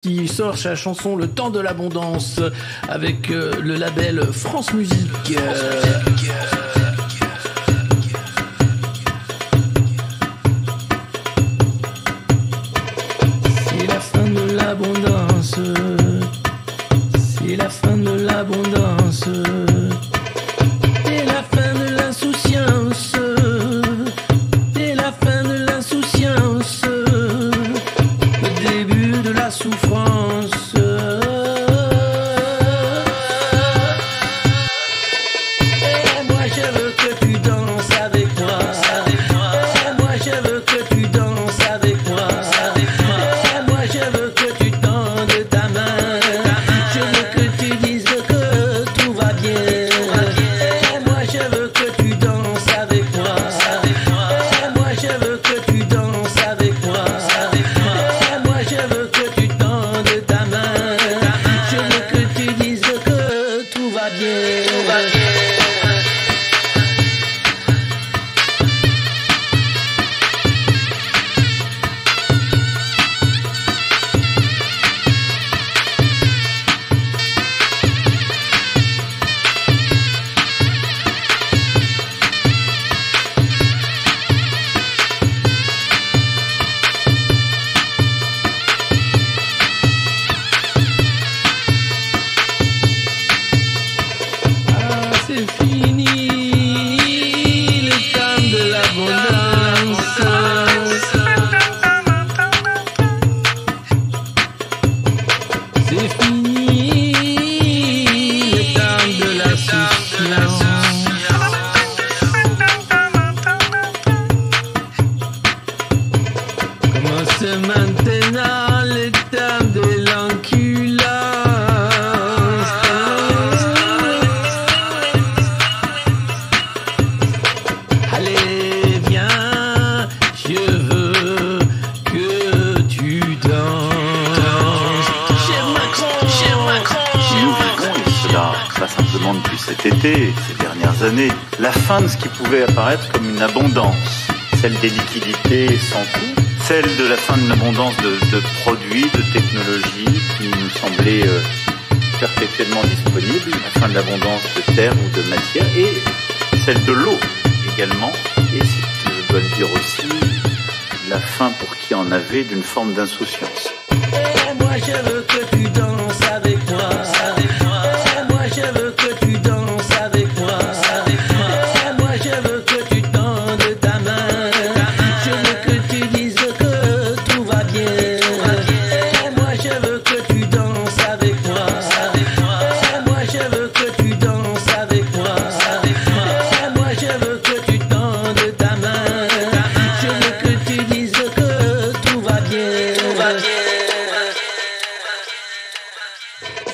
qui sort sa chanson Le Temps de l'Abondance avec le label France Musique. C'est la fin de l'abondance, c'est la fin de l'abondance, c'est la fin de l'insouciance, c'est la fin de l'insouciance, le début de la souffrance. Et moi je veux que tu danses avec moi. Et moi je veux que tu danses avec moi. Et moi je veux que tu tendes ta main. Je veux que tu dises que tout va bien. Et moi je veux que tu danses avec moi. Et moi je veux que tu danses avec moi. Et moi je veux que tu tendes ta main. Je veux que tu dises que tout va bien. Tout va bien. C'est fini le temps de l'abondance. C'est fini le temps de la souffrance. Commence maintenant le temps de l'enculance. Allez, viens, je veux que tu danses. Cher Macron, cher Macron. Nous vivons, et cela pas simplement depuis cet été, ces dernières années, la fin de ce qui pouvait apparaître comme une abondance, celle des liquidités sans coût, celle de la fin de l'abondance de produits, de technologies qui nous semblaient perpétuellement disponibles, la fin de l'abondance de terre ou de matière, et celle de l'eau également, et c'est, je dois le dire aussi, la fin pour qui en avait d'une forme d'insouciance. Et moi je veux que tu danses avec moi. Et moi je veux que tu danses avec moi. Et moi je veux que tu tendes ta main. Je veux que tu dises que tout va bien. Et moi je veux que tu danses avec moi. Et moi je veux que tu danses avec moi. Et moi je veux que tu tendes ta main. Je veux que tu dises que tout va bien. Tout va bien.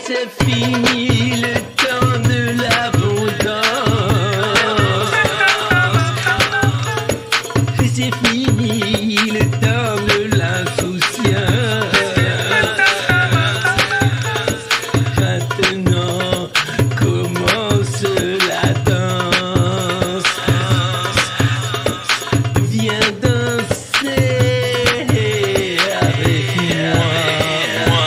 C'est fini le temps de l'abondance. C'est fini le temps de l'insouciance. Maintenant commence la danse. Viens danser avec moi.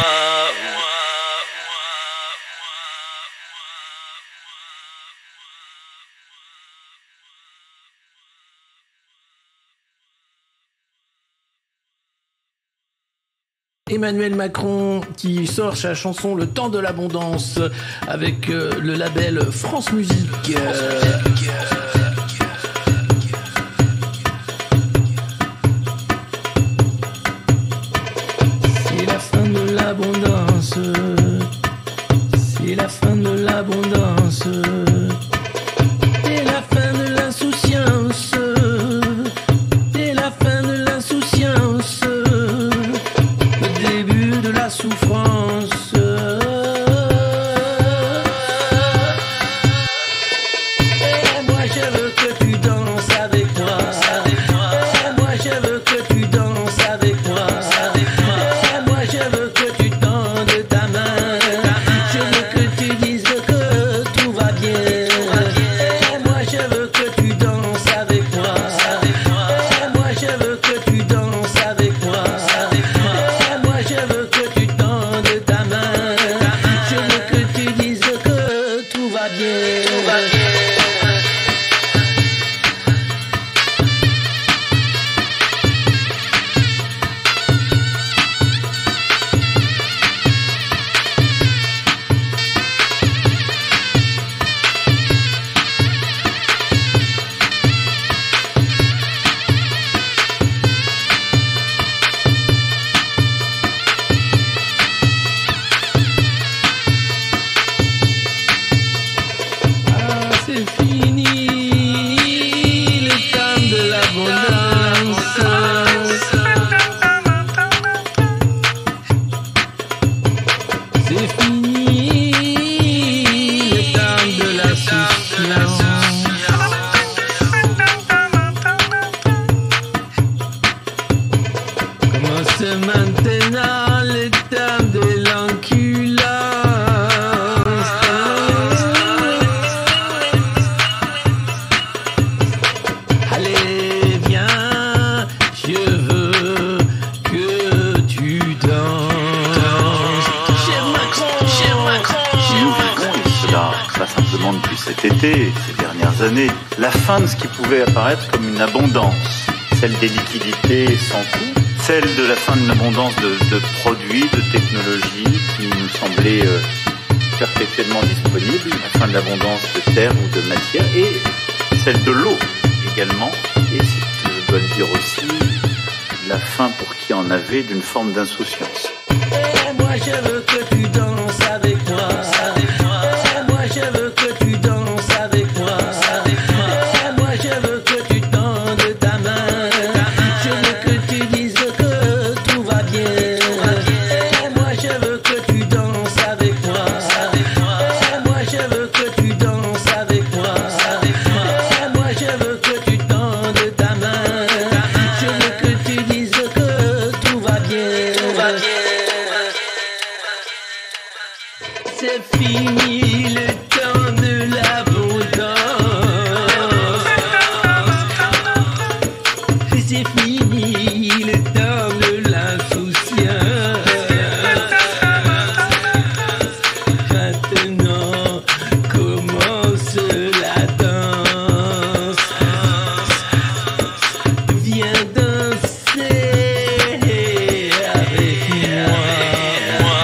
Emmanuel Macron qui sort sa chanson Le Temps de l'Abondance avec le label France Musique. C'est la fin de l'abondance, c'est la fin de l'abondance, c'est la fin de l'insouciance, c'est la fin de l'insouciance, le début de la souffrance. Et moi je veux que tu danses avec moi. Et moi je veux que tu danses avec moi. Et moi je veux que tu tendes ta main. Je veux que tu dises que tout va bien. Et moi je veux que tu danses avec moi. Et moi je veux que tu danses avec moi. Et moi je veux que tu danses. C'est fini le temps de la souciance. Commence maintenant le temps de l'enculance. Allez, viens, je veux que tu danses. Cher Macron, cher Macron. Si nous vivons, et cela pas simplement depuis cet été, ces dernières années, la fin de ce qui pouvait apparaître comme une abondance, celle des liquidités sans coût, celle de la fin de l'abondance de produits, de technologies qui nous semblaient perpétuellement disponibles, la fin de l'abondance de terre ou de matière, et celle de l'eau également, et c'est, je dois le dire aussi, la fin pour qui en avait d'une forme d'insouciance. Et moi je veux que tu danses avec moi. Et moi je veux que tu danses avec moi. Et moi je veux que tu tendes ta main. Je veux que tu dises que tout va bien. Et moi je veux que tu danses avec moi. Et moi je veux que tu danses avec moi. Et moi je veux que tu tendes ta main. Je veux que tu dises que tout va bien. C'est fini le temps de l'abondance. C'est fini le temps de l'insouciance. Maintenant commence la danse. Viens danser avec moi.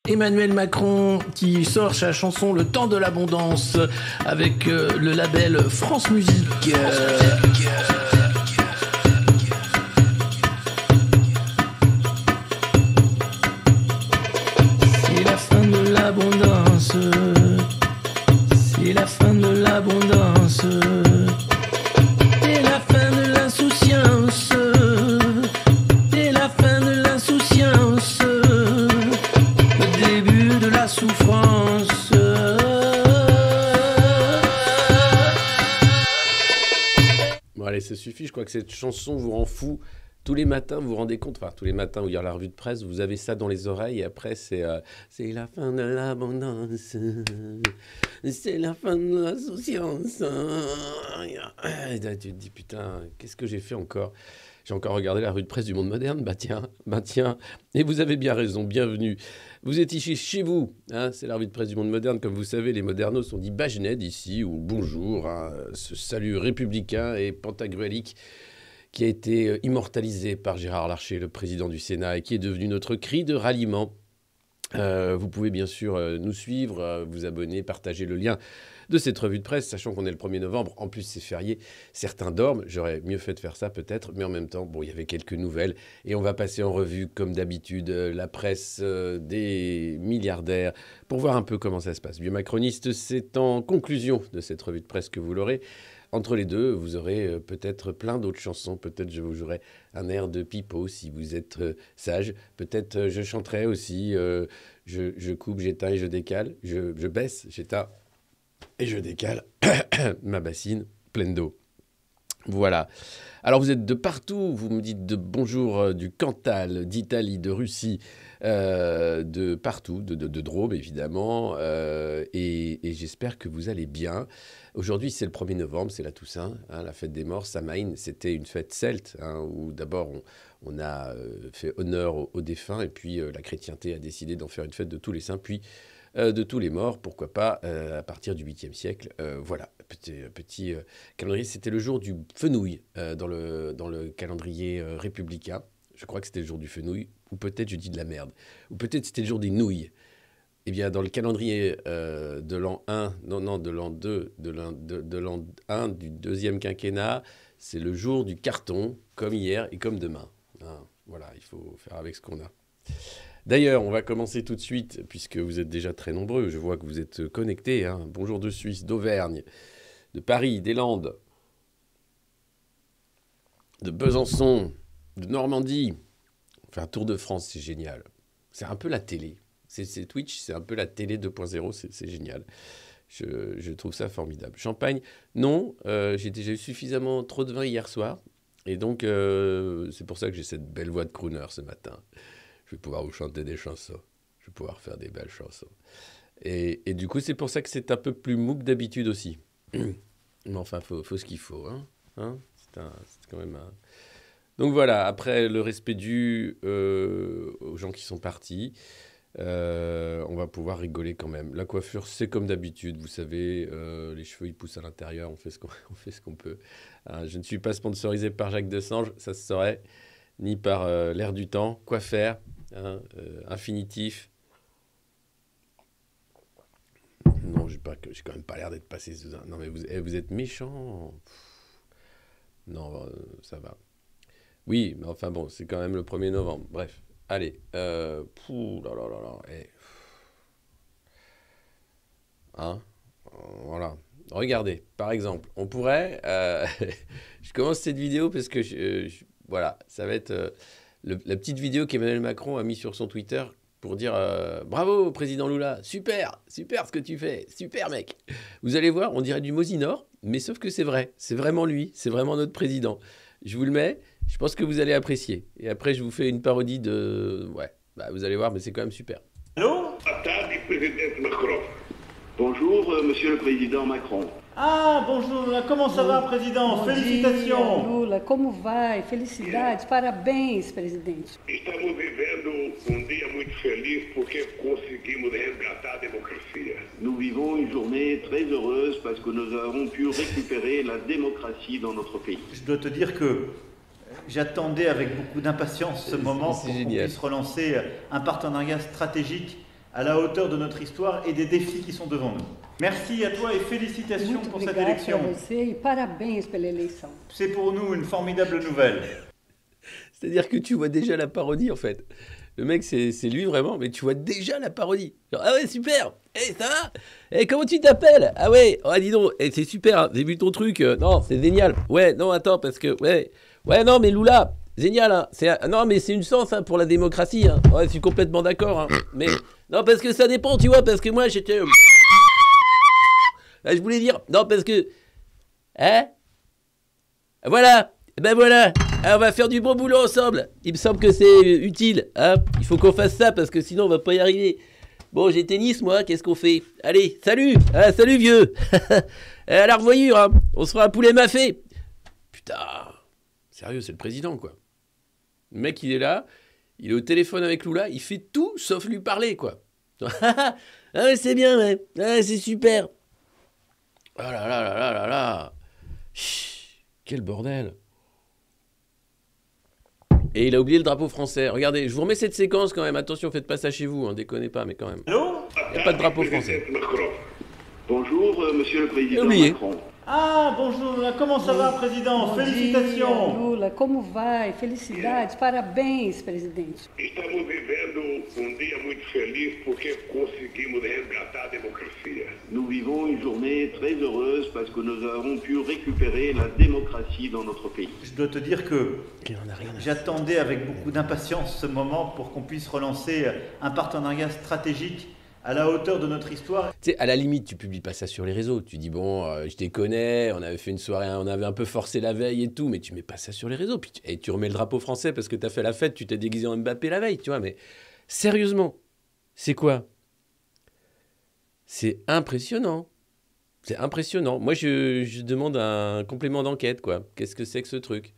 Emmanuel Macron qui sort sa chanson Le Temps de l'Abondance avec le label France Musique. C'est la fin de l'abondance. C'est la fin de l'abondance. C'est la fin de l'insouciance. C'est la fin de l'insouciance. Début de la souffrance. Bon allez, ça suffit, je crois que cette chanson vous rend fou. Tous les matins, vous vous rendez compte, enfin tous les matins où il y a la revue de presse, vous avez ça dans les oreilles et après c'est la fin de l'abondance, c'est la fin de l'insouciance. Et là, tu te dis putain, qu'est-ce que j'ai fait encore ? J'ai encore regardé la revue de presse du Monde Moderne, bah tiens, et vous avez bien raison, bienvenue. Vous êtes ici chez vous, hein, c'est la revue de presse du Monde Moderne, comme vous savez, les modernos ont dit Bajned ici, ou bonjour, hein, ce salut républicain et pantagruélique qui a été immortalisé par Gérard Larcher, le président du Sénat, et qui est devenu notre cri de ralliement. Vous pouvez bien sûr nous suivre, vous abonner, partager le lien de cette revue de presse, sachant qu'on est le 1er novembre. En plus, c'est férié. Certains dorment. J'aurais mieux fait de faire ça peut-être. Mais en même temps, bon, il y avait quelques nouvelles. Et on va passer en revue, comme d'habitude, la presse des milliardaires pour voir un peu comment ça se passe. Vieux macroniste, c'est en conclusion de cette revue de presse que vous l'aurez. Entre les deux, vous aurez peut-être plein d'autres chansons. Peut-être je vous jouerai un air de Pipo si vous êtes sage. Peut-être je chanterai aussi je coupe, j'éteins et je décale. Je baisse, j'éteins et je décale ma bassine pleine d'eau. Voilà. Alors vous êtes de partout, vous me dites de bonjour du Cantal, d'Italie, de Russie, de partout, de Drôme évidemment, et j'espère que vous allez bien. Aujourd'hui c'est le 1er novembre, c'est la Toussaint, hein, la fête des morts. Samhain, c'était une fête celte, hein, où d'abord on a fait honneur aux défunts, et puis la chrétienté a décidé d'en faire une fête de tous les saints, puis de tous les morts, pourquoi pas, à partir du 8e siècle. Voilà, petit calendrier. C'était le jour du fenouil dans le calendrier républicain. Je crois que c'était le jour du fenouil, ou peut-être je dis de la merde, ou peut-être c'était le jour des nouilles. Eh bien, dans le calendrier de l'an 1, de l'an 2, de l'an 1 du deuxième quinquennat, c'est le jour du carton, comme hier et comme demain. Hein, voilà, il faut faire avec ce qu'on a. D'ailleurs, on va commencer tout de suite, puisque vous êtes déjà très nombreux. Je vois que vous êtes connectés. Hein. Bonjour de Suisse, d'Auvergne, de Paris, des Landes, de Besançon, de Normandie. On fait un tour de France, c'est génial. C'est un peu la télé. C'est Twitch, c'est un peu la télé 2.0, c'est génial. Je trouve ça formidable. Champagne, non, j'ai déjà eu suffisamment trop de vin hier soir. Et donc, c'est pour ça que j'ai cette belle voix de crooner ce matin. Je vais pouvoir vous chanter des chansons. Je vais pouvoir faire des belles chansons. Et du coup, c'est pour ça que c'est un peu plus mou que d'habitude aussi. Mais enfin, faut ce qu'il faut. Hein c'est quand même un... Donc voilà, après le respect dû aux gens qui sont partis, on va pouvoir rigoler quand même. La coiffure, c'est comme d'habitude. Vous savez, les cheveux, ils poussent à l'intérieur. On fait ce qu'on peut. Je ne suis pas sponsorisé par Jacques Desange, ça se saurait, ni par l'air du temps. Quoi faire infinitif. Non, j'ai quand même pas l'air d'être passé sous un... Non, mais vous êtes méchant. Non, ça va. Oui, mais enfin bon, c'est quand même le 1er novembre. Bref, allez. Hein? Voilà. Regardez, par exemple, on pourrait... je commence cette vidéo parce que, voilà, ça va être la petite vidéo qu'Emmanuel Macron a mis sur son Twitter pour dire bravo, président Lula, super ce que tu fais, super mec. Vous allez voir, on dirait du Mosinor, mais sauf que c'est vrai, c'est vraiment lui, c'est vraiment notre président. Je vous le mets, je pense que vous allez apprécier. Et après, je vous fais une parodie de... Ouais, bah, vous allez voir, mais c'est quand même super. Allô? Bonjour, monsieur le président Macron. Ah, bonjour, comment ça va, président? Félicitations. Dia, Lula, como vai? Felicidades, parabéns, presidente. Estamos vivendo dia muito feliz porque conseguimos resgatar a democracia. Nous vivons une journée très heureuse parce que nous avons pu récupérer la démocratie dans notre pays. Je dois te dire que j'attendais avec beaucoup d'impatience ce moment pour qu'on puisse relancer un partenariat stratégique à la hauteur de notre histoire et des défis qui sont devant nous. Merci à toi et félicitations Muito pour cette obrigada élection. para você e parabéns pela eleição. C'est pour nous une formidable nouvelle. C'est-à-dire que tu vois déjà la parodie, en fait. Le mec, c'est lui vraiment, mais tu vois déjà la parodie. Genre, ah ouais, super. Hey, ça va? Hey, comment tu t'appelles? Ah ouais, oh, dis donc, hey, c'est super, hein. J'ai vu ton truc. Non, c'est génial. Ouais, non, attends, parce que... Ouais, non, mais Lula, génial. Hein. Non, mais c'est une chance hein, pour la démocratie. Hein. Ouais, je suis complètement d'accord. Hein. Mais non, parce que ça dépend, tu vois, parce que moi, j'étais... je voulais dire... Non, parce que... Hein? Voilà. Ben voilà. Alors, on va faire du bon boulot ensemble. Il me semble que c'est utile. Hein. Il faut qu'on fasse ça, parce que sinon, on va pas y arriver. Bon, j'ai tennis, moi. Qu'est-ce qu'on fait? Allez, salut. Ah, salut, vieux. À la revoyure. Hein. On se fera un poulet mafé. Putain. Sérieux, c'est le président, quoi. Le mec, il est là. Il est au téléphone avec Lula. Il fait tout sauf lui parler, quoi. Ah, ouais, c'est bien, ouais. Ah, c'est super. Oh là là là là là là. Chut, quel bordel. Et il a oublié le drapeau français. Regardez, je vous remets cette séquence quand même. Attention, faites pas ça chez vous, hein, déconnez pas, mais quand même. Allô? Il n'y a pas de drapeau français. Bonjour, monsieur le président Oublié. Macron. Ah, bonjour, comment ça va, président? Félicitations. Dia, Lula, como vai? Felicidades, parabéns, presidente. Estamos vivendo dia muito feliz porque conseguimos resgatar a democracia. Nous vivons une journée très heureuse parce que nous avons pu récupérer la démocratie dans notre pays. Je dois te dire que Il en a rien à... j'attendais avec beaucoup d'impatience ce moment pour qu'on puisse relancer un partenariat stratégique à la hauteur de notre histoire. Tu sais, à la limite, tu publies pas ça sur les réseaux. Tu dis, bon, je déconnais, on avait fait une soirée, on avait un peu forcé la veille et tout, mais tu mets pas ça sur les réseaux. Puis et tu remets le drapeau français parce que t'as fait la fête, tu t'es déguisé en Mbappé la veille, tu vois. Mais sérieusement, c'est quoi? C'est impressionnant. C'est impressionnant. Moi, je demande un complément d'enquête, quoi. Qu'est-ce que c'est que ce truc?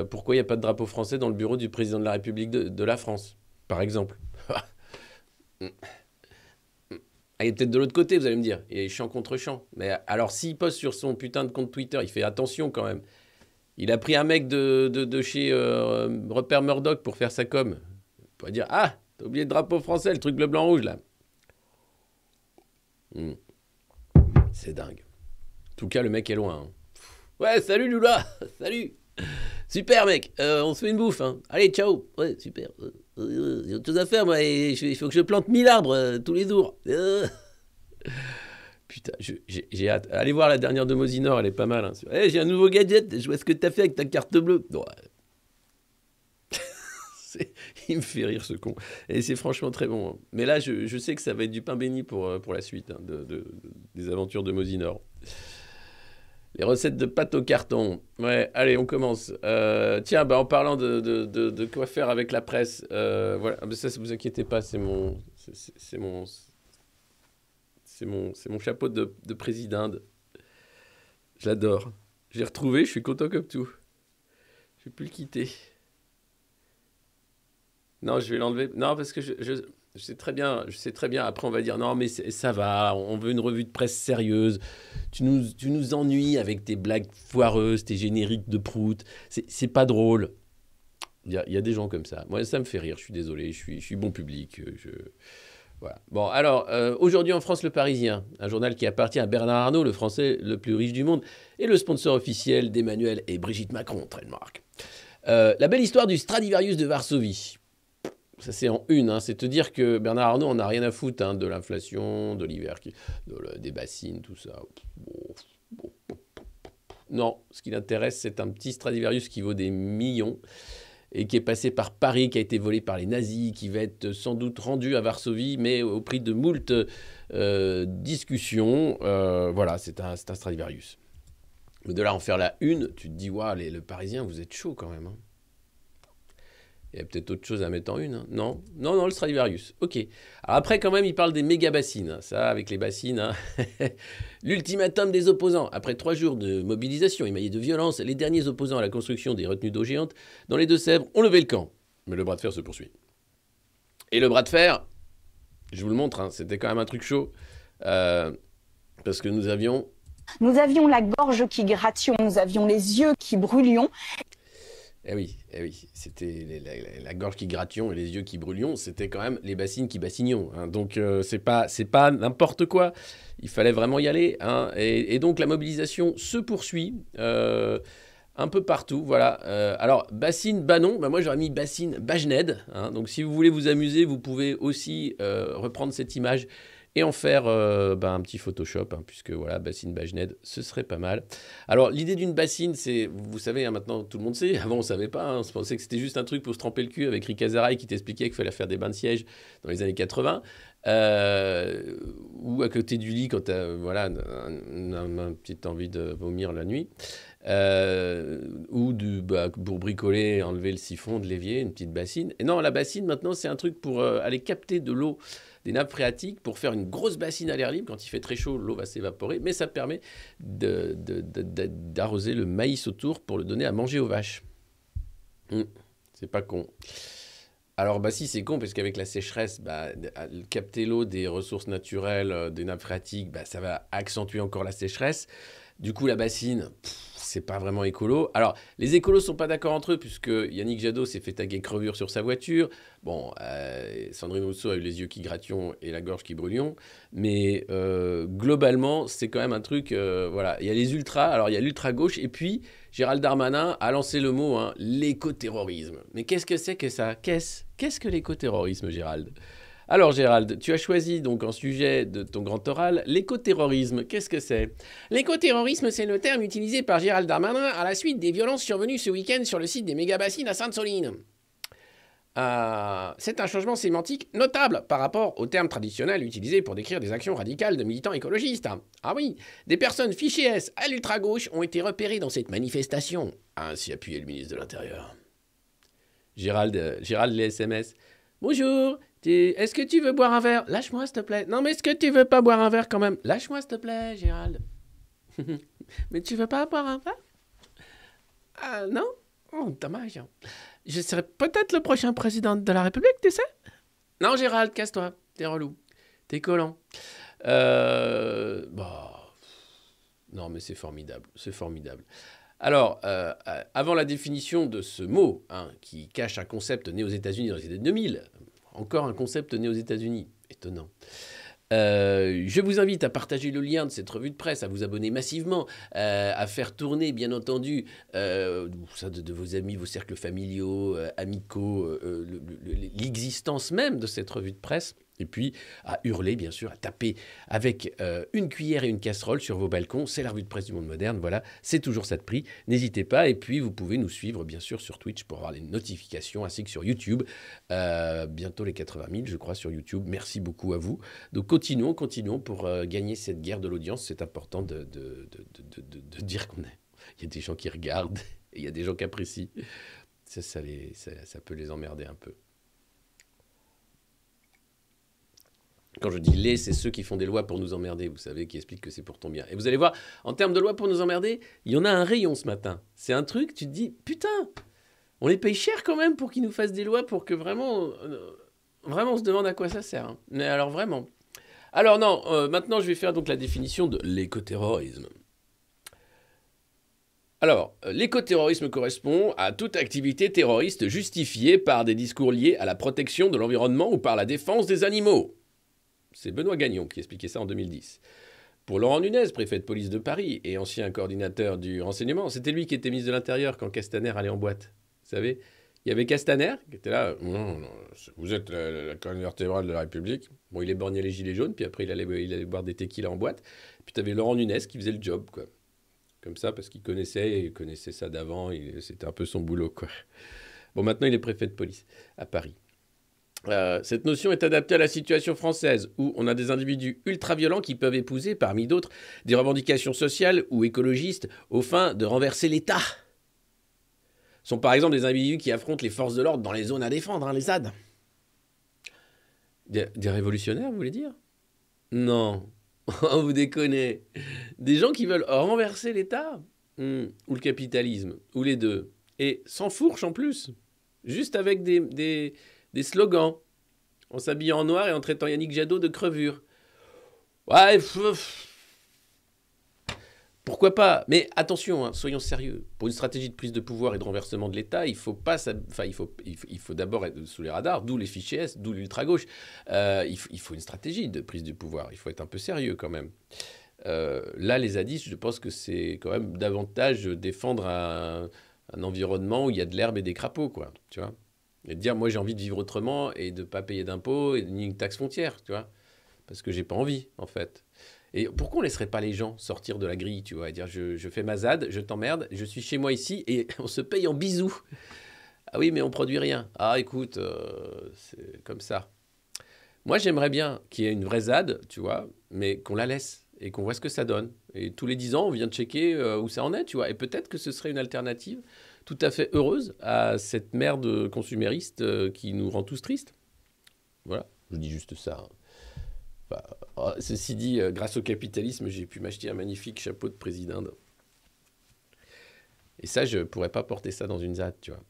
Pourquoi il n'y a pas de drapeau français dans le bureau du président de la République de la France, par exemple? Il est peut-être de l'autre côté, vous allez me dire. Il est champ contre champ. Mais alors, s'il poste sur son putain de compte Twitter, il fait attention quand même. Il a pris un mec de chez Rupert Murdoch pour faire sa com. On pourrait dire, ah, t'as oublié le drapeau français, le truc bleu, blanc, rouge, là. C'est dingue. En tout cas, le mec est loin. Hein. Ouais, salut Lula. Salut. Super, mec, on se fait une bouffe. Hein. Allez, ciao. Ouais, super. J'ai autre chose à faire, moi. Il faut que je plante 1000 arbres tous les jours. Putain, j'ai hâte. Allez voir la dernière de Mosinor, elle est pas mal. Hein. Hey, j'ai un nouveau gadget, je vois ce que t'as fait avec ta carte bleue. Non, il me fait rire, ce con. Et c'est franchement très bon. Hein. Mais là, je sais que ça va être du pain béni pour la suite hein, des aventures de Mosinor. Les recettes de pâte au carton. Ouais, allez, on commence. Tiens, en parlant de quoi faire avec la presse, voilà. Mais ça, ne vous inquiétez pas, c'est mon chapeau de président. Je l'adore. Je l'ai retrouvé, je suis content comme tout. Je ne vais plus le quitter. Non, je vais l'enlever. Non, parce que je sais très bien. Après, on va dire non, mais ça va. On veut une revue de presse sérieuse. Tu nous ennuies avec tes blagues foireuses, tes génériques de prout. C'est pas drôle. Il y a des gens comme ça. Moi, ça me fait rire. Je suis désolé. Je suis bon public. Voilà. Bon, alors, aujourd'hui en France, Le Parisien, un journal qui appartient à Bernard Arnault, le Français le plus riche du monde, et le sponsor officiel d'Emmanuel et Brigitte Macron, trademark. La belle histoire du Stradivarius de Varsovie. Ça, c'est en une. Hein. C'est te dire que Bernard Arnault en a rien à foutre hein, de l'inflation, de l'hiver, des bassines, tout ça. Non, ce qui l'intéresse, c'est un petit Stradivarius qui vaut des millions et qui est passé par Paris, qui a été volé par les nazis, qui va être sans doute rendu à Varsovie, mais au prix de moult discussions. Voilà, c'est un Stradivarius. Mais de là en faire la une, tu te dis, waouh, le Parisien, vous êtes chaud quand même. Hein. Il y a peut-être autre chose à mettre en une. Hein. Non, le Stradivarius. OK. Alors après, quand même, il parle des méga bassines. Ça, avec les bassines. Hein. L'ultimatum des opposants. Après 3 jours de mobilisation émaillée de violence, les derniers opposants à la construction des retenues d'eau géantes dans les Deux-Sèvres ont levé le camp. Mais le bras de fer se poursuit. Et le bras de fer, je vous le montre, hein, c'était quand même un truc chaud. Parce que nous avions la gorge qui gratillon, nous avions les yeux qui brûlions. Eh oui, c'était la gorge qui gratillon et les yeux qui brûlions, c'était quand même les bassines qui bassignions. Hein. Donc c'est pas n'importe quoi, il fallait vraiment y aller. Hein. Et donc la mobilisation se poursuit un peu partout. Voilà. Alors bassine Banon, moi j'aurais mis bassine Bajned. Hein. Donc si vous voulez vous amuser, vous pouvez aussi reprendre cette image et en faire un petit Photoshop, hein, puisque voilà, bassine Bajned, ce serait pas mal. Alors, l'idée d'une bassine, c'est, vous savez, hein, maintenant tout le monde sait, avant on savait pas, hein, on se pensait que c'était juste un truc pour se tremper le cul avec Rick Azaray qui t'expliquait qu'il fallait faire des bains de siège dans les années 80, ou à côté du lit quand tu as une petite envie de vomir la nuit, ou pour bricoler, enlever le siphon de l'évier, une petite bassine. Et non, la bassine, maintenant, c'est un truc pour aller capter de l'eau des nappes phréatiques pour faire une grosse bassine à l'air libre. Quand il fait très chaud, l'eau va s'évaporer, mais ça permet d'arroser le maïs autour pour le donner à manger aux vaches. C'est pas con. Alors, si, c'est con, parce qu'avec la sécheresse, capter l'eau des ressources naturelles, des nappes phréatiques, ça va accentuer encore la sécheresse. Du coup, la bassine, c'est pas vraiment écolo. Alors, les écolos sont pas d'accord entre eux, puisque Yannick Jadot s'est fait taguer crevure sur sa voiture. Bon, Sandrine Rousseau a eu les yeux qui gratillon et la gorge qui brûlion. Mais globalement, c'est quand même un truc... voilà, il y a les ultras, alors il y a l'ultra-gauche, et puis Gérald Darmanin a lancé le mot, hein, l'écoterrorisme. Mais qu'est-ce que c'est que ça? Qu'est-ce que l'écoterrorisme, Gérald? Alors Gérald, tu as choisi donc en sujet de ton grand oral l'écoterrorisme. Qu'est-ce que c'est? L'écoterrorisme, c'est le terme utilisé par Gérald Darmanin à la suite des violences survenues ce week-end sur le site des méga-bassines à Sainte-Soline. C'est un changement sémantique notable par rapport au terme traditionnel utilisé pour décrire des actions radicales de militants écologistes. Ah oui, des personnes fichées S à l'ultra-gauche ont été repérées dans cette manifestation, a ainsi appuyé le ministre de l'Intérieur. Gérald les SMS. Bonjour, est-ce que tu veux boire un verre? Lâche-moi, s'il te plaît. Non, mais est-ce que tu veux pas boire un verre quand même? Lâche-moi, s'il te plaît, Gérald. Mais tu veux pas boire un verre? Ah, non? Oh, dommage. Je serai peut-être le prochain président de la République, tu sais? Non, Gérald, casse-toi. T'es relou. T'es collant. Non, mais c'est formidable. C'est formidable. Alors, avant la définition de ce mot, hein, qui cache un concept né aux États-Unis dans les années 2000, encore un concept né aux États-Unis, étonnant. Je vous invite à partager le lien de cette revue de presse, à vous abonner massivement, à faire tourner, bien entendu, ça de vos amis, vos cercles familiaux, amicaux, l'existence même de cette revue de presse. Et puis à hurler, bien sûr, à taper avec une cuillère et une casserole sur vos balcons. C'est la revue de presse du monde moderne, voilà, c'est toujours ça de prix. N'hésitez pas. Et puis vous pouvez nous suivre, bien sûr, sur Twitch pour avoir les notifications, ainsi que sur YouTube. Bientôt les 80 000, je crois, sur YouTube. Merci beaucoup à vous. Donc continuons pour gagner cette guerre de l'audience. C'est important de dire qu'il y a des gens qui regardent, et il y a des gens qui apprécient. Ça peut les emmerder un peu. Quand je dis les, c'est ceux qui font des lois pour nous emmerder, vous savez, qui expliquent que c'est pour ton bien. Et vous allez voir, en termes de lois pour nous emmerder, il y en a un rayon ce matin. C'est un truc, tu te dis, putain, on les paye cher quand même pour qu'ils nous fassent des lois pour que vraiment on se demande à quoi ça sert. Hein. Mais alors vraiment. Alors non, maintenant je vais faire donc la définition de l'écoterrorisme. Alors, l'écoterrorisme correspond à toute activité terroriste justifiée par des discours liés à la protection de l'environnement ou par la défense des animaux. C'est Benoît Gagnon qui expliquait ça en 2010. Pour Laurent Nunez, préfet de police de Paris et ancien coordinateur du renseignement, c'était lui qui était ministre de l'Intérieur quand Castaner allait en boîte. Vous savez, il y avait Castaner qui était là. Non, vous êtes la colonne vertébrale de la République. Bon, il éborgnait les gilets jaunes, puis après il allait boire des tequilas en boîte. Puis tu avais Laurent Nunez qui faisait le job, quoi. Comme ça, parce qu'il connaissait ça d'avant. C'était un peu son boulot, quoi. Bon, maintenant il est préfet de police à Paris. Cette notion est adaptée à la situation française, où on a des individus ultra-violents qui peuvent épouser, parmi d'autres, des revendications sociales ou écologistes aux fins de renverser l'État. Ce sont par exemple des individus qui affrontent les forces de l'ordre dans les zones à défendre, hein, les ZAD. Des révolutionnaires, vous voulez dire? Non, vous déconnez. Des gens qui veulent renverser l'État, ou le capitalisme, ou les deux. Et sans fourche en plus, juste avec des slogans, en s'habillant en noir et en traitant Yannick Jadot de crevure. Ouais, pourquoi pas? Mais attention, hein, soyons sérieux. Pour une stratégie de prise de pouvoir et de renversement de l'État, il faut d'abord être sous les radars, d'où les fichiers S, d'où l'ultra-gauche. Il faut une stratégie de prise de pouvoir. Il faut être un peu sérieux quand même. Là, les zadistes, je pense que c'est quand même davantage défendre un environnement où il y a de l'herbe et des crapauds, quoi. Tu vois? Et de dire, moi, j'ai envie de vivre autrement et de ne pas payer d'impôts ni une taxe foncière, tu vois. Parce que j'ai pas envie, en fait. Et pourquoi on ne laisserait pas les gens sortir de la grille, tu vois, et dire, je fais ma ZAD, je t'emmerde, je suis chez moi ici et on se paye en bisous. Ah oui, mais on produit rien. Ah, écoute, c'est comme ça. Moi, j'aimerais bien qu'il y ait une vraie ZAD, tu vois, mais qu'on la laisse et qu'on voit ce que ça donne. Et tous les 10 ans, on vient de checker où ça en est, tu vois. Et peut-être que ce serait une alternative tout à fait heureuse à cette merde consumériste qui nous rend tous tristes. Voilà, je dis juste ça. Enfin, ceci dit, grâce au capitalisme, j'ai pu m'acheter un magnifique chapeau de président. Et ça, je pourrais pas porter ça dans une ZAD, tu vois.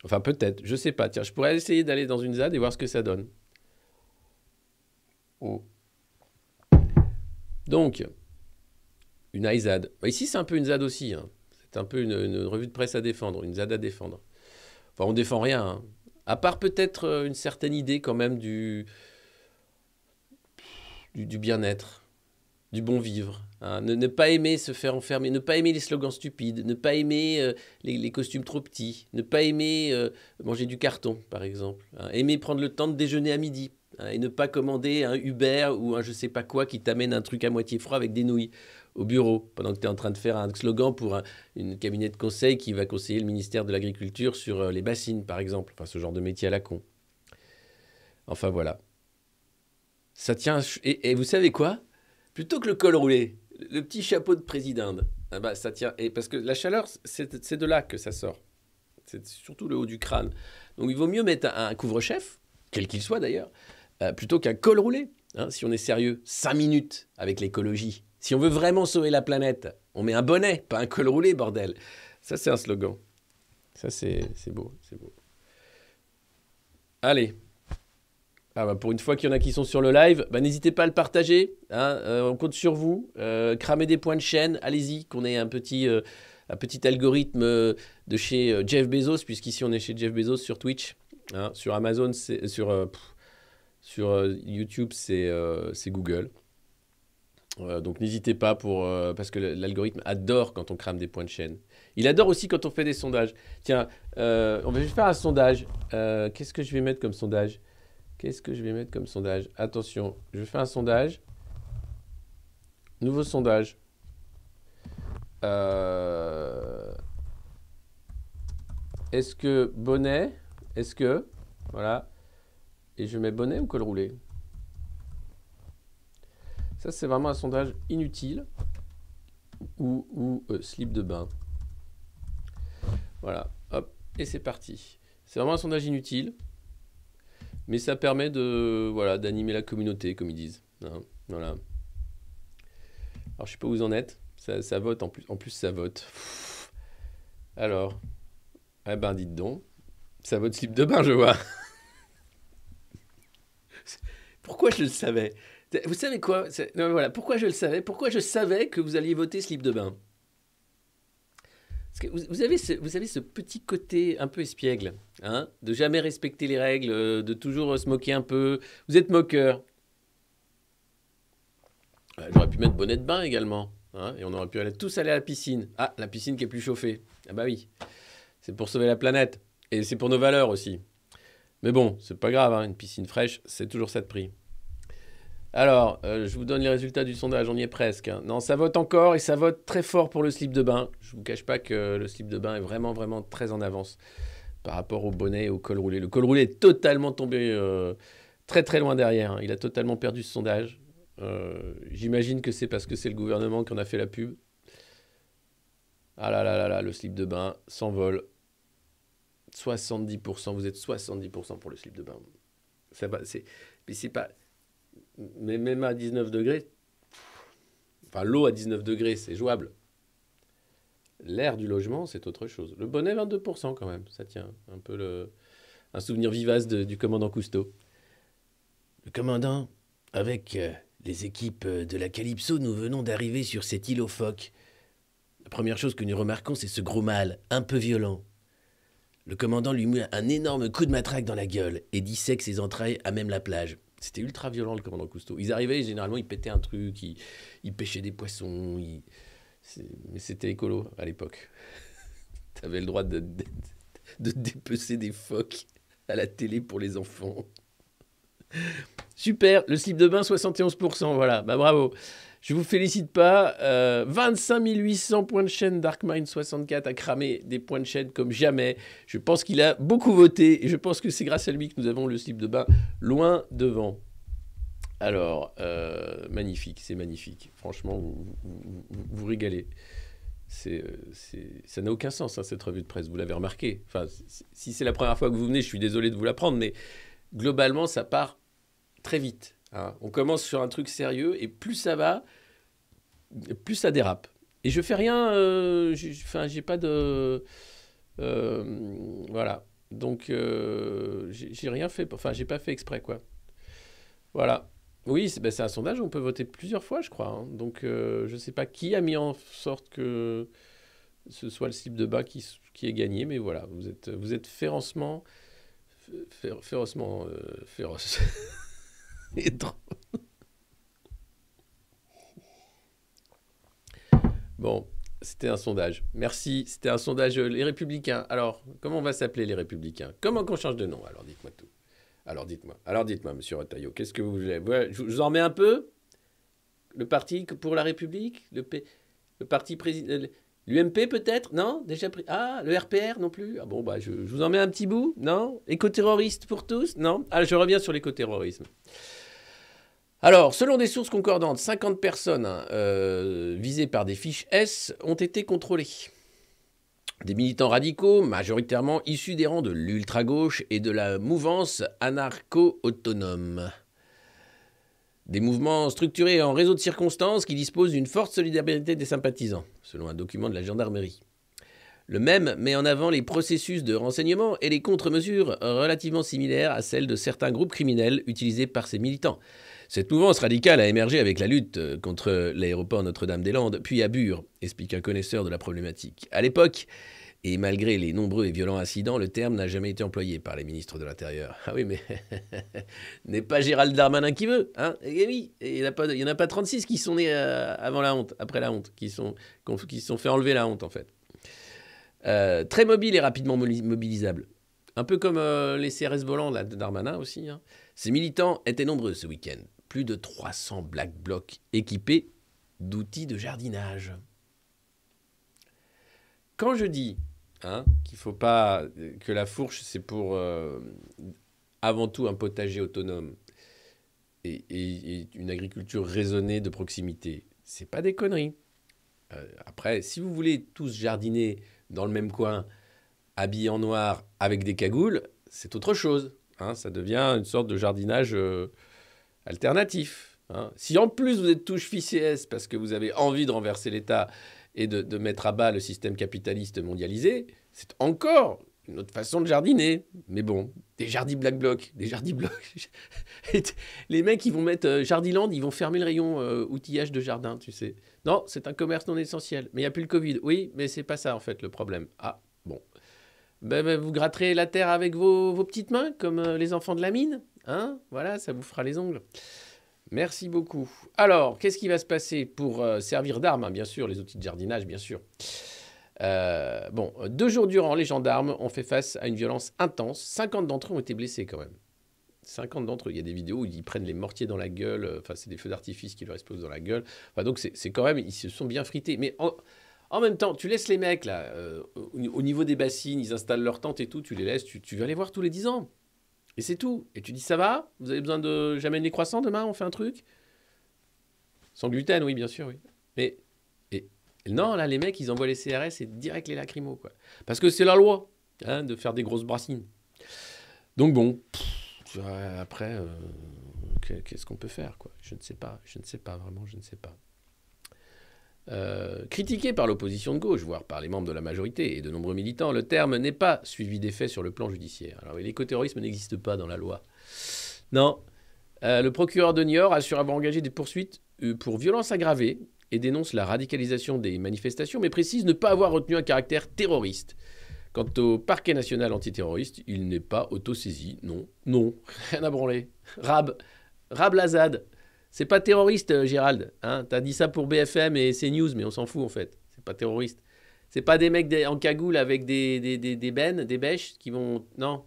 Enfin, peut-être, je sais pas. Tiens, je pourrais essayer d'aller dans une ZAD et voir ce que ça donne. Oh. Donc, une iZAD. Ici, c'est un peu une ZAD aussi, hein. C'est un peu une revue de presse à défendre, une ZAD à défendre. Enfin, on défend rien, hein. À part peut-être une certaine idée quand même du bien-être, du bon vivre. Hein. Ne pas aimer se faire enfermer, ne pas aimer les slogans stupides, ne pas aimer les costumes trop petits, ne pas aimer manger du carton, par exemple. Hein. Aimer prendre le temps de déjeuner à midi, hein, et ne pas commander un Uber ou un je sais pas quoi qui t'amène un truc à moitié froid avec des nouilles au bureau, pendant que tu es en train de faire un slogan pour une cabinet de conseil qui va conseiller le ministère de l'Agriculture sur les bassines, par exemple. Enfin, ce genre de métier à la con. Enfin, voilà. Ça tient... Et vous savez quoi? Plutôt que le col roulé, le petit chapeau de président, ah bah, ça tient... Et parce que la chaleur, c'est de là que ça sort. C'est surtout le haut du crâne. Donc, il vaut mieux mettre un couvre-chef, quel qu'il soit d'ailleurs, plutôt qu'un col roulé. Hein, si on est sérieux, 5 minutes avec l'écologie. Si on veut vraiment sauver la planète, on met un bonnet, pas un col roulé, bordel. Ça, c'est un slogan. Ça, c'est beau, c'est beau. Allez. Ah bah pour une fois qu'il y en a qui sont sur le live, bah n'hésitez pas à le partager. Hein, on compte sur vous. Cramez des points de chaîne. Allez-y, qu'on ait un petit algorithme de chez Jeff Bezos, puisqu'ici on est chez Jeff Bezos sur Twitch. Hein, sur Amazon, Sur YouTube, c'est Google. Donc n'hésitez pas parce que l'algorithme adore quand on crame des points de chaîne. Il adore aussi quand on fait des sondages. Tiens, on va juste faire un sondage. Qu'est-ce que je vais mettre comme sondage? Attention, je fais un sondage. Nouveau sondage. Est-ce que bonnet? Voilà. Et je mets bonnet ou col roulé? Ça, c'est vraiment un sondage inutile. Ou slip de bain. Voilà. Hop. Et c'est parti. C'est vraiment un sondage inutile. Mais ça permet d'animer la communauté, comme ils disent. Hein, voilà. Alors, je ne sais pas où vous en êtes. Ça vote. En plus, ça vote. Alors. Eh ben, dites donc. Ça vote slip de bain, je vois. Pourquoi je le savais? Vous savez quoi? Non, voilà. Pourquoi je le savais? Pourquoi je savais que vous alliez voter slip de bain? Parce que vous avez ce petit côté un peu espiègle, hein, de jamais respecter les règles, de toujours se moquer un peu. Vous êtes moqueur. J'aurais pu mettre bonnet de bain également. Hein, et on aurait pu tous aller à la piscine. Ah, la piscine qui est plus chauffée. Ah bah oui. C'est pour sauver la planète. Et c'est pour nos valeurs aussi. Mais bon, c'est pas grave, hein, une piscine fraîche, c'est toujours ça de prix. Alors, je vous donne les résultats du sondage, on y est presque. Hein. Non, ça vote encore et ça vote très fort pour le slip de bain. Je ne vous cache pas que le slip de bain est vraiment, vraiment très en avance par rapport au bonnet et au col roulé. Le col roulé est totalement tombé très, très loin derrière. Hein. Il a totalement perdu ce sondage. J'imagine que c'est parce que c'est le gouvernement qui en a fait la pub. Ah là là là là, le slip de bain s'envole. 70%, vous êtes 70% pour le slip de bain. Ça va, c'est pas... Mais même à 19 degrés, enfin l'eau à 19 degrés, c'est jouable. L'air du logement, c'est autre chose. Le bonnet, 22% quand même, ça tient. Un peu un souvenir vivace du commandant Cousteau. Le commandant, avec les équipes de la Calypso, nous venons d'arriver sur cette île aux phoques. La première chose que nous remarquons, c'est ce gros mâle, un peu violent. Le commandant lui met un énorme coup de matraque dans la gueule et dissèque ses entrailles à même la plage. C'était ultra violent, le commandant Cousteau. Ils arrivaient, généralement, ils pétaient un truc, ils pêchaient des poissons. Mais c'était écolo, à l'époque. Tu avais le droit de dépecer des phoques à la télé pour les enfants. Super, le slip de bain, 71%, voilà. Bah bravo. Je vous félicite pas. 25 800 points de chaîne, Darkmind64 a cramé des points de chaîne comme jamais. Je pense qu'il a beaucoup voté et je pense que c'est grâce à lui que nous avons le slip de bain loin devant. Alors, magnifique, c'est magnifique. Franchement, vous régalez. Ça n'a aucun sens, hein, cette revue de presse, vous l'avez remarqué. Enfin, si c'est la première fois que vous venez, je suis désolé de vous l'apprendre, mais globalement, ça part très vite. Hein. On commence sur un truc sérieux et plus ça va, plus ça dérape. Et je fais rien, j'ai pas de... voilà. Donc, j'ai rien fait, enfin, j'ai pas fait exprès, quoi. Voilà. Oui, c'est un sondage, on peut voter plusieurs fois, je crois. Hein. Donc, je sais pas qui a mis en sorte que ce soit le slip de bain qui ait gagné, mais voilà, vous êtes férocement féroce. Et drôle. Bon, c'était un sondage. Merci, c'était un sondage. Les Républicains. Alors, comment on va s'appeler les Républicains? Comment qu'on change de nom? Alors, dites-moi tout. Alors, dites-moi, monsieur Retailleau, qu'est-ce que vous voulez? Je vous en mets un peu? Le Parti pour la République? Le Parti président... L'UMP peut-être? Non? Déjà pris? Ah, le RPR non plus? Ah bon, bah, je vous en mets un petit bout? Non? Éco-terroristes pour tous? Non? Ah, je reviens sur l'éco-terrorisme. Alors, selon des sources concordantes, 50 personnes visées par des fiches S ont été contrôlées. Des militants radicaux, majoritairement issus des rangs de l'ultra-gauche et de la mouvance anarcho-autonome. Des mouvements structurés en réseau de circonstances qui disposent d'une forte solidarité des sympathisants, selon un document de la gendarmerie. Le même met en avant les processus de renseignement et les contre-mesures relativement similaires à celles de certains groupes criminels utilisés par ces militants. Cette mouvance radicale a émergé avec la lutte contre l'aéroport Notre-Dame-des-Landes, puis à Bure, explique un connaisseur de la problématique. À l'époque, Et malgré les nombreux et violents incidents, le terme n'a jamais été employé par les ministres de l'Intérieur. Ah oui, mais n'est pas Gérald Darmanin qui veut, hein? Et oui, il n'y en a pas 36 qui sont nés avant la honte, après la honte, qui se sont fait enlever la honte, en fait. Très mobile et rapidement mobilisable. Un peu comme les CRS volants là, de Darmanin aussi. Hein. Ces militants étaient nombreux ce week-end. Plus de 300 Black Blocs équipés d'outils de jardinage. Quand je dis qu'il ne faut pas... que la fourche, c'est pour avant tout un potager autonome et une agriculture raisonnée de proximité, c'est pas des conneries. Après, si vous voulez tous jardiner dans le même coin, habillés en noir avec des cagoules, c'est autre chose. Hein, ça devient une sorte de jardinage alternatif. Hein. Si en plus vous êtes tous FICS parce que vous avez envie de renverser l'État et de mettre à bas le système capitaliste mondialisé, c'est encore une autre façon de jardiner. Mais bon, des jardis Black Bloc, des jardis blocs. Les mecs, ils vont mettre Jardiland, ils vont fermer le rayon outillage de jardin, tu sais. Non, c'est un commerce non essentiel. Mais il n'y a plus le Covid. Oui, mais c'est pas ça, en fait, le problème. Ah, bon. Ben, vous gratterez la terre avec vos petites mains, comme les enfants de la mine. Hein, voilà, ça vous fera les ongles. Merci beaucoup. Alors, qu'est-ce qui va se passer pour servir d'arme, hein, bien sûr, les outils de jardinage, bien sûr. 2 jours durant, les gendarmes ont fait face à une violence intense. 50 d'entre eux ont été blessés quand même. 50 d'entre eux. Il y a des vidéos où ils prennent les mortiers dans la gueule. Enfin, c'est des feux d'artifice qui leur explosent dans la gueule. Enfin, donc, c'est quand même... Ils se sont bien frités. Mais en même temps, tu laisses les mecs, là, au niveau des bassines, ils installent leur tente et tout. Tu les laisses, tu vas les voir tous les 10 ans. Et c'est tout. Et tu dis, ça va? Vous avez besoin de... J'amène les croissants demain, on fait un truc? Sans gluten, oui, bien sûr, oui. Mais... non, là, les mecs, ils envoient les CRS et direct les lacrymos, quoi. Parce que c'est la loi, hein, de faire des grosses brassines. Donc bon, après, qu'est-ce qu'on peut faire, quoi? Je ne sais pas, vraiment, je ne sais pas. Critiqué par l'opposition de gauche, voire par les membres de la majorité et de nombreux militants, le terme n'est pas suivi d'effet sur le plan judiciaire. Alors, l'écoterrorisme n'existe pas dans la loi. Non. Le procureur de Niort assure avoir engagé des poursuites pour violences aggravées et dénonce la radicalisation des manifestations, mais précise ne pas avoir retenu un caractère terroriste. Quant au parquet national antiterroriste, il n'est pas autosaisi. Non, rien à branler. Rab Lazad. C'est pas terroriste, Gérald. Hein, t'as dit ça pour BFM et CNews, mais on s'en fout, en fait. C'est pas terroriste. C'est pas des mecs en cagoule avec des bennes, des bêches qui vont... Non.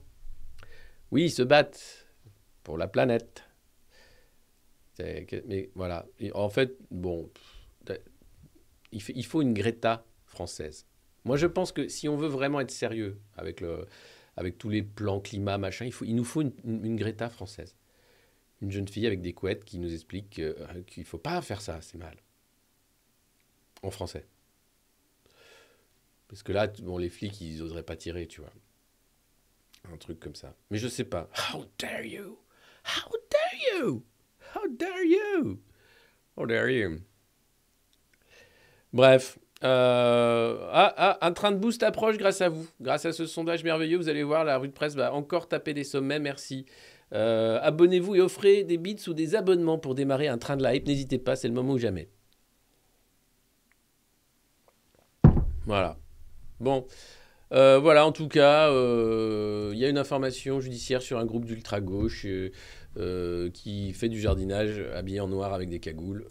Oui, ils se battent pour la planète. Mais voilà. En fait, bon... Il faut une Greta française. Moi, je pense que si on veut vraiment être sérieux avec tous les plans climat, machin, il nous faut une Greta française. Une jeune fille avec des couettes qui nous explique qu'il ne faut pas faire ça, c'est mal. En français. Parce que là, bon, les flics, ils n'oseraient pas tirer, tu vois. Un truc comme ça. Mais je sais pas. How dare you? How dare you? How dare you? How dare you? Bref, un train de boost approche grâce à vous. Grâce à ce sondage merveilleux, vous allez voir, la revue de presse va encore taper des sommets, merci. Abonnez-vous et offrez des bits ou des abonnements pour démarrer un train de la hype. N'hésitez pas, c'est le moment ou jamais. Voilà. Bon, voilà, en tout cas, il y a une information judiciaire sur un groupe d'ultra-gauche qui fait du jardinage habillé en noir avec des cagoules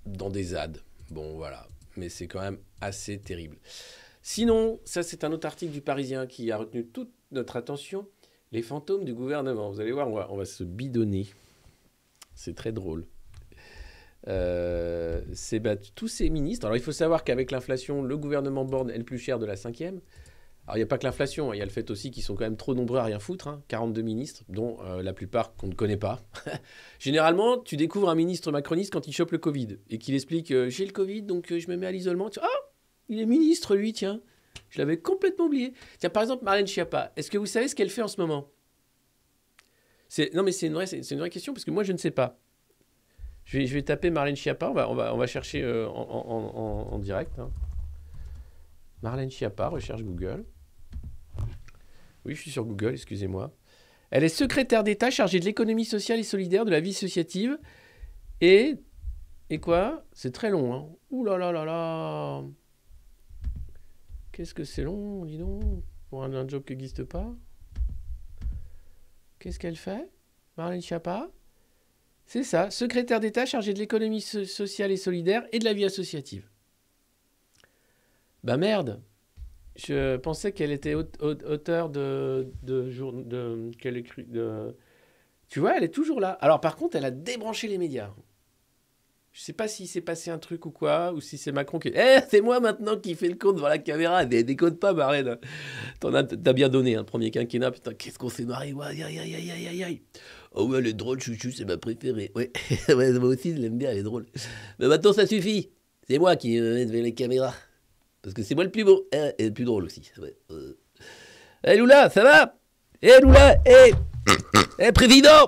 dans des ZAD. Bon, voilà. Mais c'est quand même assez terrible. Sinon, ça c'est un autre article du Parisien qui a retenu toute notre attention. Les fantômes du gouvernement. Vous allez voir, on va se bidonner. C'est très drôle. Tous ces ministres. Alors il faut savoir qu'avec l'inflation, le gouvernement Borne est le plus cher de la 5e. Alors il n'y a pas que l'inflation, il y a le fait aussi qu'ils sont quand même trop nombreux à rien foutre. Hein. 42 ministres, dont la plupart qu'on ne connaît pas. Généralement, tu découvres un ministre macroniste quand il chope le Covid et qu'il explique j'ai le Covid, donc je me mets à l'isolement. Ah, il est ministre lui, tiens. Je l'avais complètement oublié. Tiens, par exemple, Marlène Schiappa. Est-ce que vous savez ce qu'elle fait en ce moment? Non, mais c'est une vraie question parce que moi, je ne sais pas. Je vais taper Marlène Schiappa. On va chercher en direct. Hein. Marlène Schiappa, recherche Google. Oui, je suis sur Google, excusez-moi. Elle est secrétaire d'État chargée de l'économie sociale et solidaire, de la vie associative. Et quoi? C'est très long. Hein. Ouh là là là là. Qu'est-ce que c'est long, dis donc, pour un job qui n'existe pas. Qu'est-ce qu'elle fait, Marlène Schiappa? C'est ça, secrétaire d'État chargé de l'économie sociale et solidaire et de la vie associative. Bah merde, je pensais qu'elle était auteure qu'elle écrit de... Tu vois, elle est toujours là. Alors par contre, elle a débranché les médias. Je sais pas si s'est passé un truc ou quoi, ou si c'est Macron qui... c'est moi maintenant qui fais le con devant la caméra. Déconne pas, Marlène. T'as bien donné, hein, premier quinquennat. Putain, qu'est-ce qu'on s'est marré. Aïe, aïe, aïe, aïe, aïe, aïe. Oh ouais, elle est drôle, chouchou, c'est ma préférée. Ouais, ouais, moi aussi, je l'aime bien, elle est drôle. Mais maintenant, ça suffit. C'est moi qui mets devant les caméras. Parce que c'est moi le plus beau. Et le plus drôle aussi. Ouais. Loula, ça va? Loula, président.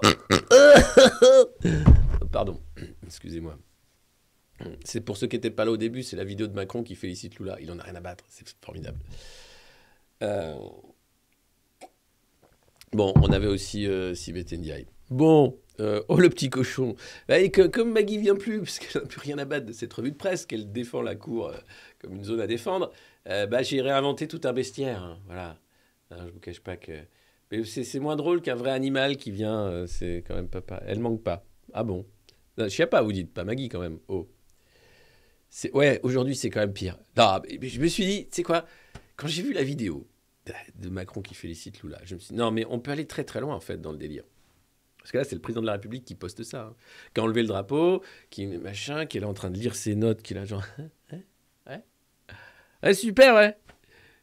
Pardon, excusez-moi. C'est pour ceux qui n'étaient pas là au début, c'est la vidéo de Macron qui félicite Lula. Il en a rien à battre, c'est formidable. Bon, on avait aussi Sibeth Ndiaye. Bon, oh le petit cochon. Et comme Maggie vient plus, parce qu'elle n'a plus rien à battre de cette revue de presse, qu'elle défend la cour comme une zone à défendre, j'ai réinventé tout un bestiaire. Hein, voilà. Je ne vous cache pas que... Mais c'est moins drôle qu'un vrai animal qui vient, c'est quand même pas... Elle manque pas. Ah bon? Je sais pas, vous dites, pas Maggie quand même. Oh. Ouais, aujourd'hui, c'est quand même pire. Non, mais je me suis dit, tu sais quoi? Quand j'ai vu la vidéo de Macron qui félicite Lula, je me suis dit, non, mais on peut aller très très loin, en fait, dans le délire. Parce que là, c'est le président de la République qui poste ça. Hein. Qui a enlevé le drapeau, qui est machin, qui est là en train de lire ses notes, qui est là genre... Ouais, super, ouais.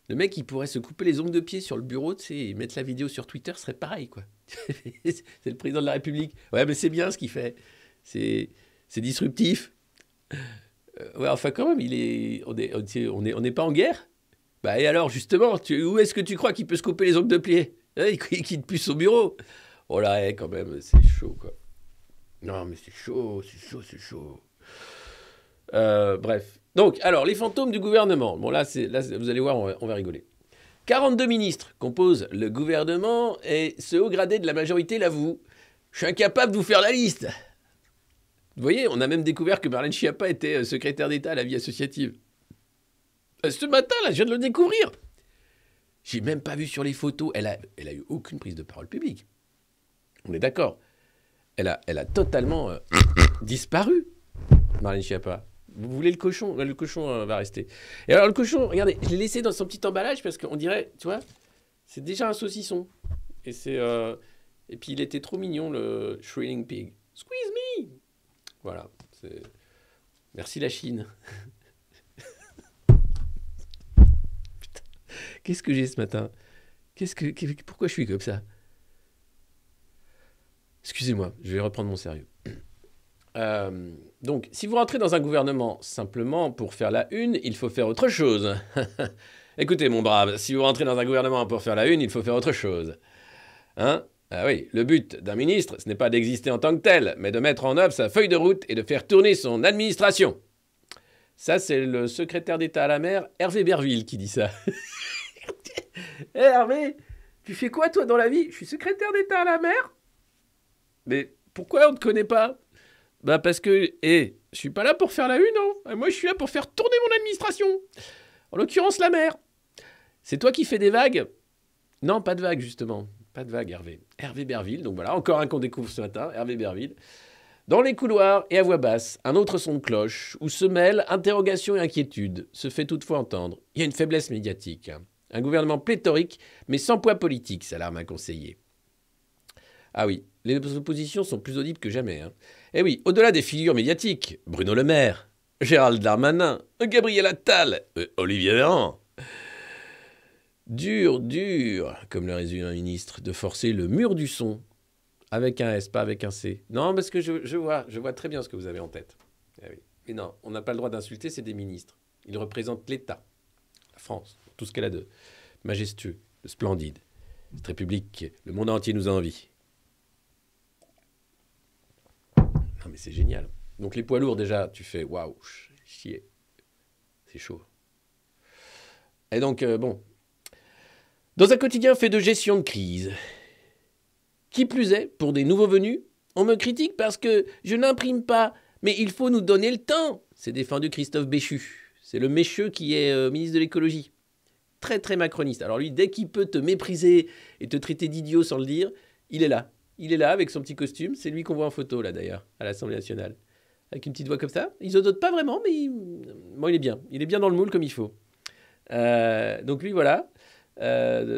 Le mec, il pourrait se couper les ongles de pied sur le bureau, tu sais, et mettre la vidéo sur Twitter, ce serait pareil, quoi. C'est le président de la République. Ouais, mais c'est bien ce qu'il fait. C'est disruptif. Ouais, enfin, quand même, on n'est pas en guerre. Bah, et alors, justement, où est-ce que tu crois qu'il peut se couper les ongles de pied? Il quitte plus au bureau. Oh là, quand même, c'est chaud, quoi. Non, mais c'est chaud. Bref. Donc, alors, les fantômes du gouvernement. Bon, là vous allez voir, on va rigoler. 42 ministres composent le gouvernement et ce haut gradé de la majorité l'avoue. Je suis incapable de vous faire la liste. Vous voyez, on a même découvert que Marlène Schiappa était secrétaire d'État à la vie associative. Ce matin, là, je viens de le découvrir. J'ai même pas vu sur les photos. Elle a eu aucune prise de parole publique. On est d'accord. Elle a totalement disparu, Marlène Schiappa. Vous voulez le cochon? Le cochon va rester. Et alors, le cochon, regardez, je l'ai laissé dans son petit emballage parce qu'on dirait, tu vois, c'est déjà un saucisson. Et puis, il était trop mignon, le Shrilling Pig. Squeeze me! Voilà. Merci la Chine. Putain. Qu'est-ce que j'ai ce matin? Pourquoi je suis comme ça? Excusez-moi, je vais reprendre mon sérieux. Donc, si vous rentrez dans un gouvernement simplement pour faire la une, il faut faire autre chose. Écoutez, mon brave, si vous rentrez dans un gouvernement pour faire la une, il faut faire autre chose. Hein? Ah oui, le but d'un ministre, ce n'est pas d'exister en tant que tel, mais de mettre en œuvre sa feuille de route et de faire tourner son administration. Ça, c'est le secrétaire d'État à la mer, Hervé Berville, qui dit ça. Hé, Hervé, tu fais quoi, toi, dans la vie? Je suis secrétaire d'État à la mer. Mais pourquoi on ne te connaît pas? Bah parce que, je suis pas là pour faire la une, non. Moi, je suis là pour faire tourner mon administration. En l'occurrence, la mer. C'est toi qui fais des vagues? Non, pas de vagues, justement. Pas de vagues, Hervé. Hervé Berville, donc voilà, encore un qu'on découvre ce matin, Hervé Berville. Dans les couloirs et à voix basse, un autre son de cloche, où se mêlent interrogation et inquiétude, se fait toutefois entendre. Il y a une faiblesse médiatique. Hein. Un gouvernement pléthorique, mais sans poids politique, s'alarme un conseiller. Ah oui, les oppositions sont plus audibles que jamais. Hein. Eh oui, au-delà des figures médiatiques, Bruno Le Maire, Gérald Darmanin, Gabriel Attal, Olivier Véran. Dur, comme le résume un ministre, de forcer le mur du son, avec un S, pas avec un C. Non, parce que je vois très bien ce que vous avez en tête. Eh oui. Mais non, on n'a pas le droit d'insulter, c'est des ministres. Ils représentent l'État, la France, tout ce qu'elle a de majestueux, de splendide. Cette République, le monde entier nous a envie. Non, mais c'est génial. Donc les poids lourds, déjà, tu fais waouh, chier. C'est chaud. Et donc, bon. Dans un quotidien fait de gestion de crise. Qui plus est, pour des nouveaux venus, on me critique parce que je n'imprime pas, mais il faut nous donner le temps. C'est défendu Christophe Béchu. C'est le mécheux qui est ministre de l'écologie. très très macroniste. Alors lui, dès qu'il peut te mépriser et te traiter d'idiot sans le dire, il est là. Il est là avec son petit costume. C'est lui qu'on voit en photo là d'ailleurs, à l'Assemblée nationale. Avec une petite voix comme ça. Il zozote pas vraiment, mais bon, il est bien. Il est bien dans le moule comme il faut. Donc lui, voilà.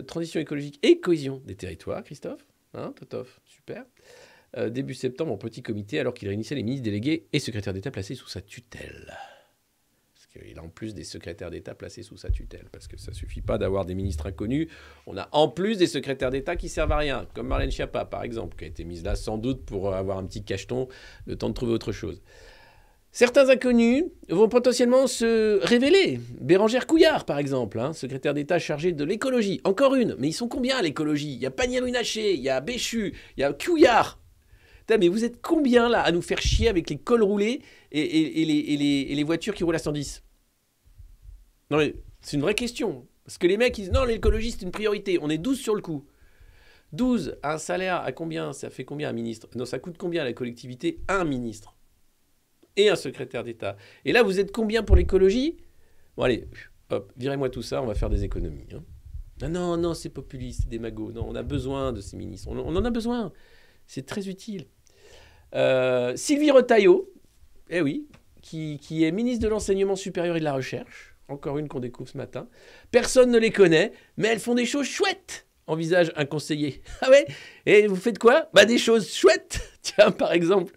Transition écologique et cohésion des territoires, Christophe. Hein, Totof, super. Début septembre, en petit comité, alors qu'il réunissait les ministres délégués et secrétaires d'État placés sous sa tutelle. Parce qu'il a en plus des secrétaires d'État placés sous sa tutelle. Parce que ça ne suffit pas d'avoir des ministres inconnus. On a en plus des secrétaires d'État qui servent à rien. Comme Marlène Schiappa, par exemple, qui a été mise là sans doute pour avoir un petit cacheton, le temps de trouver autre chose. Certains inconnus vont potentiellement se révéler. Bérangère Couillard, par exemple, hein, secrétaire d'État chargé de l'écologie. Encore une, mais ils sont combien à l'écologie? Il y a Pannier-Runacher, il y a Béchu, il y a Couillard. Putain, mais vous êtes combien là à nous faire chier avec les cols roulés et les voitures qui roulent à 110? Non mais c'est une vraie question. Parce que les mecs, ils disent non, l'écologie c'est une priorité. On est 12 sur le coup. 12 à un salaire à combien? Ça fait combien un ministre? Non, ça coûte combien à la collectivité? Un ministre. Et un secrétaire d'État. Et là, vous êtes combien pour l'écologie? Bon, allez, hop, virez-moi tout ça, on va faire des économies. Hein. Ah non, non, c'est populiste, c'est démago. Non, on a besoin de ces ministres. On en a besoin. C'est très utile. Sylvie Retailleau, eh oui, qui est ministre de l'Enseignement supérieur et de la Recherche. Encore une qu'on découvre ce matin. Personne ne les connaît, mais elles font des choses chouettes. Envisage un conseiller. Ah ouais? Et vous faites quoi? Bah des choses chouettes. Tiens, par exemple,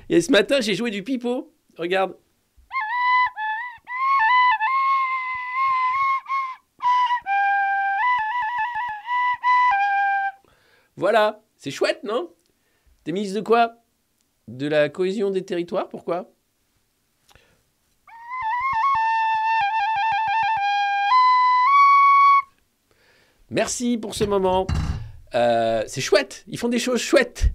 et ce matin, j'ai joué du pipeau. Regarde. Voilà. C'est chouette, non? T'es ministre de quoi? De la cohésion des territoires, pourquoi? Merci pour ce moment. C'est chouette. Ils font des choses chouettes.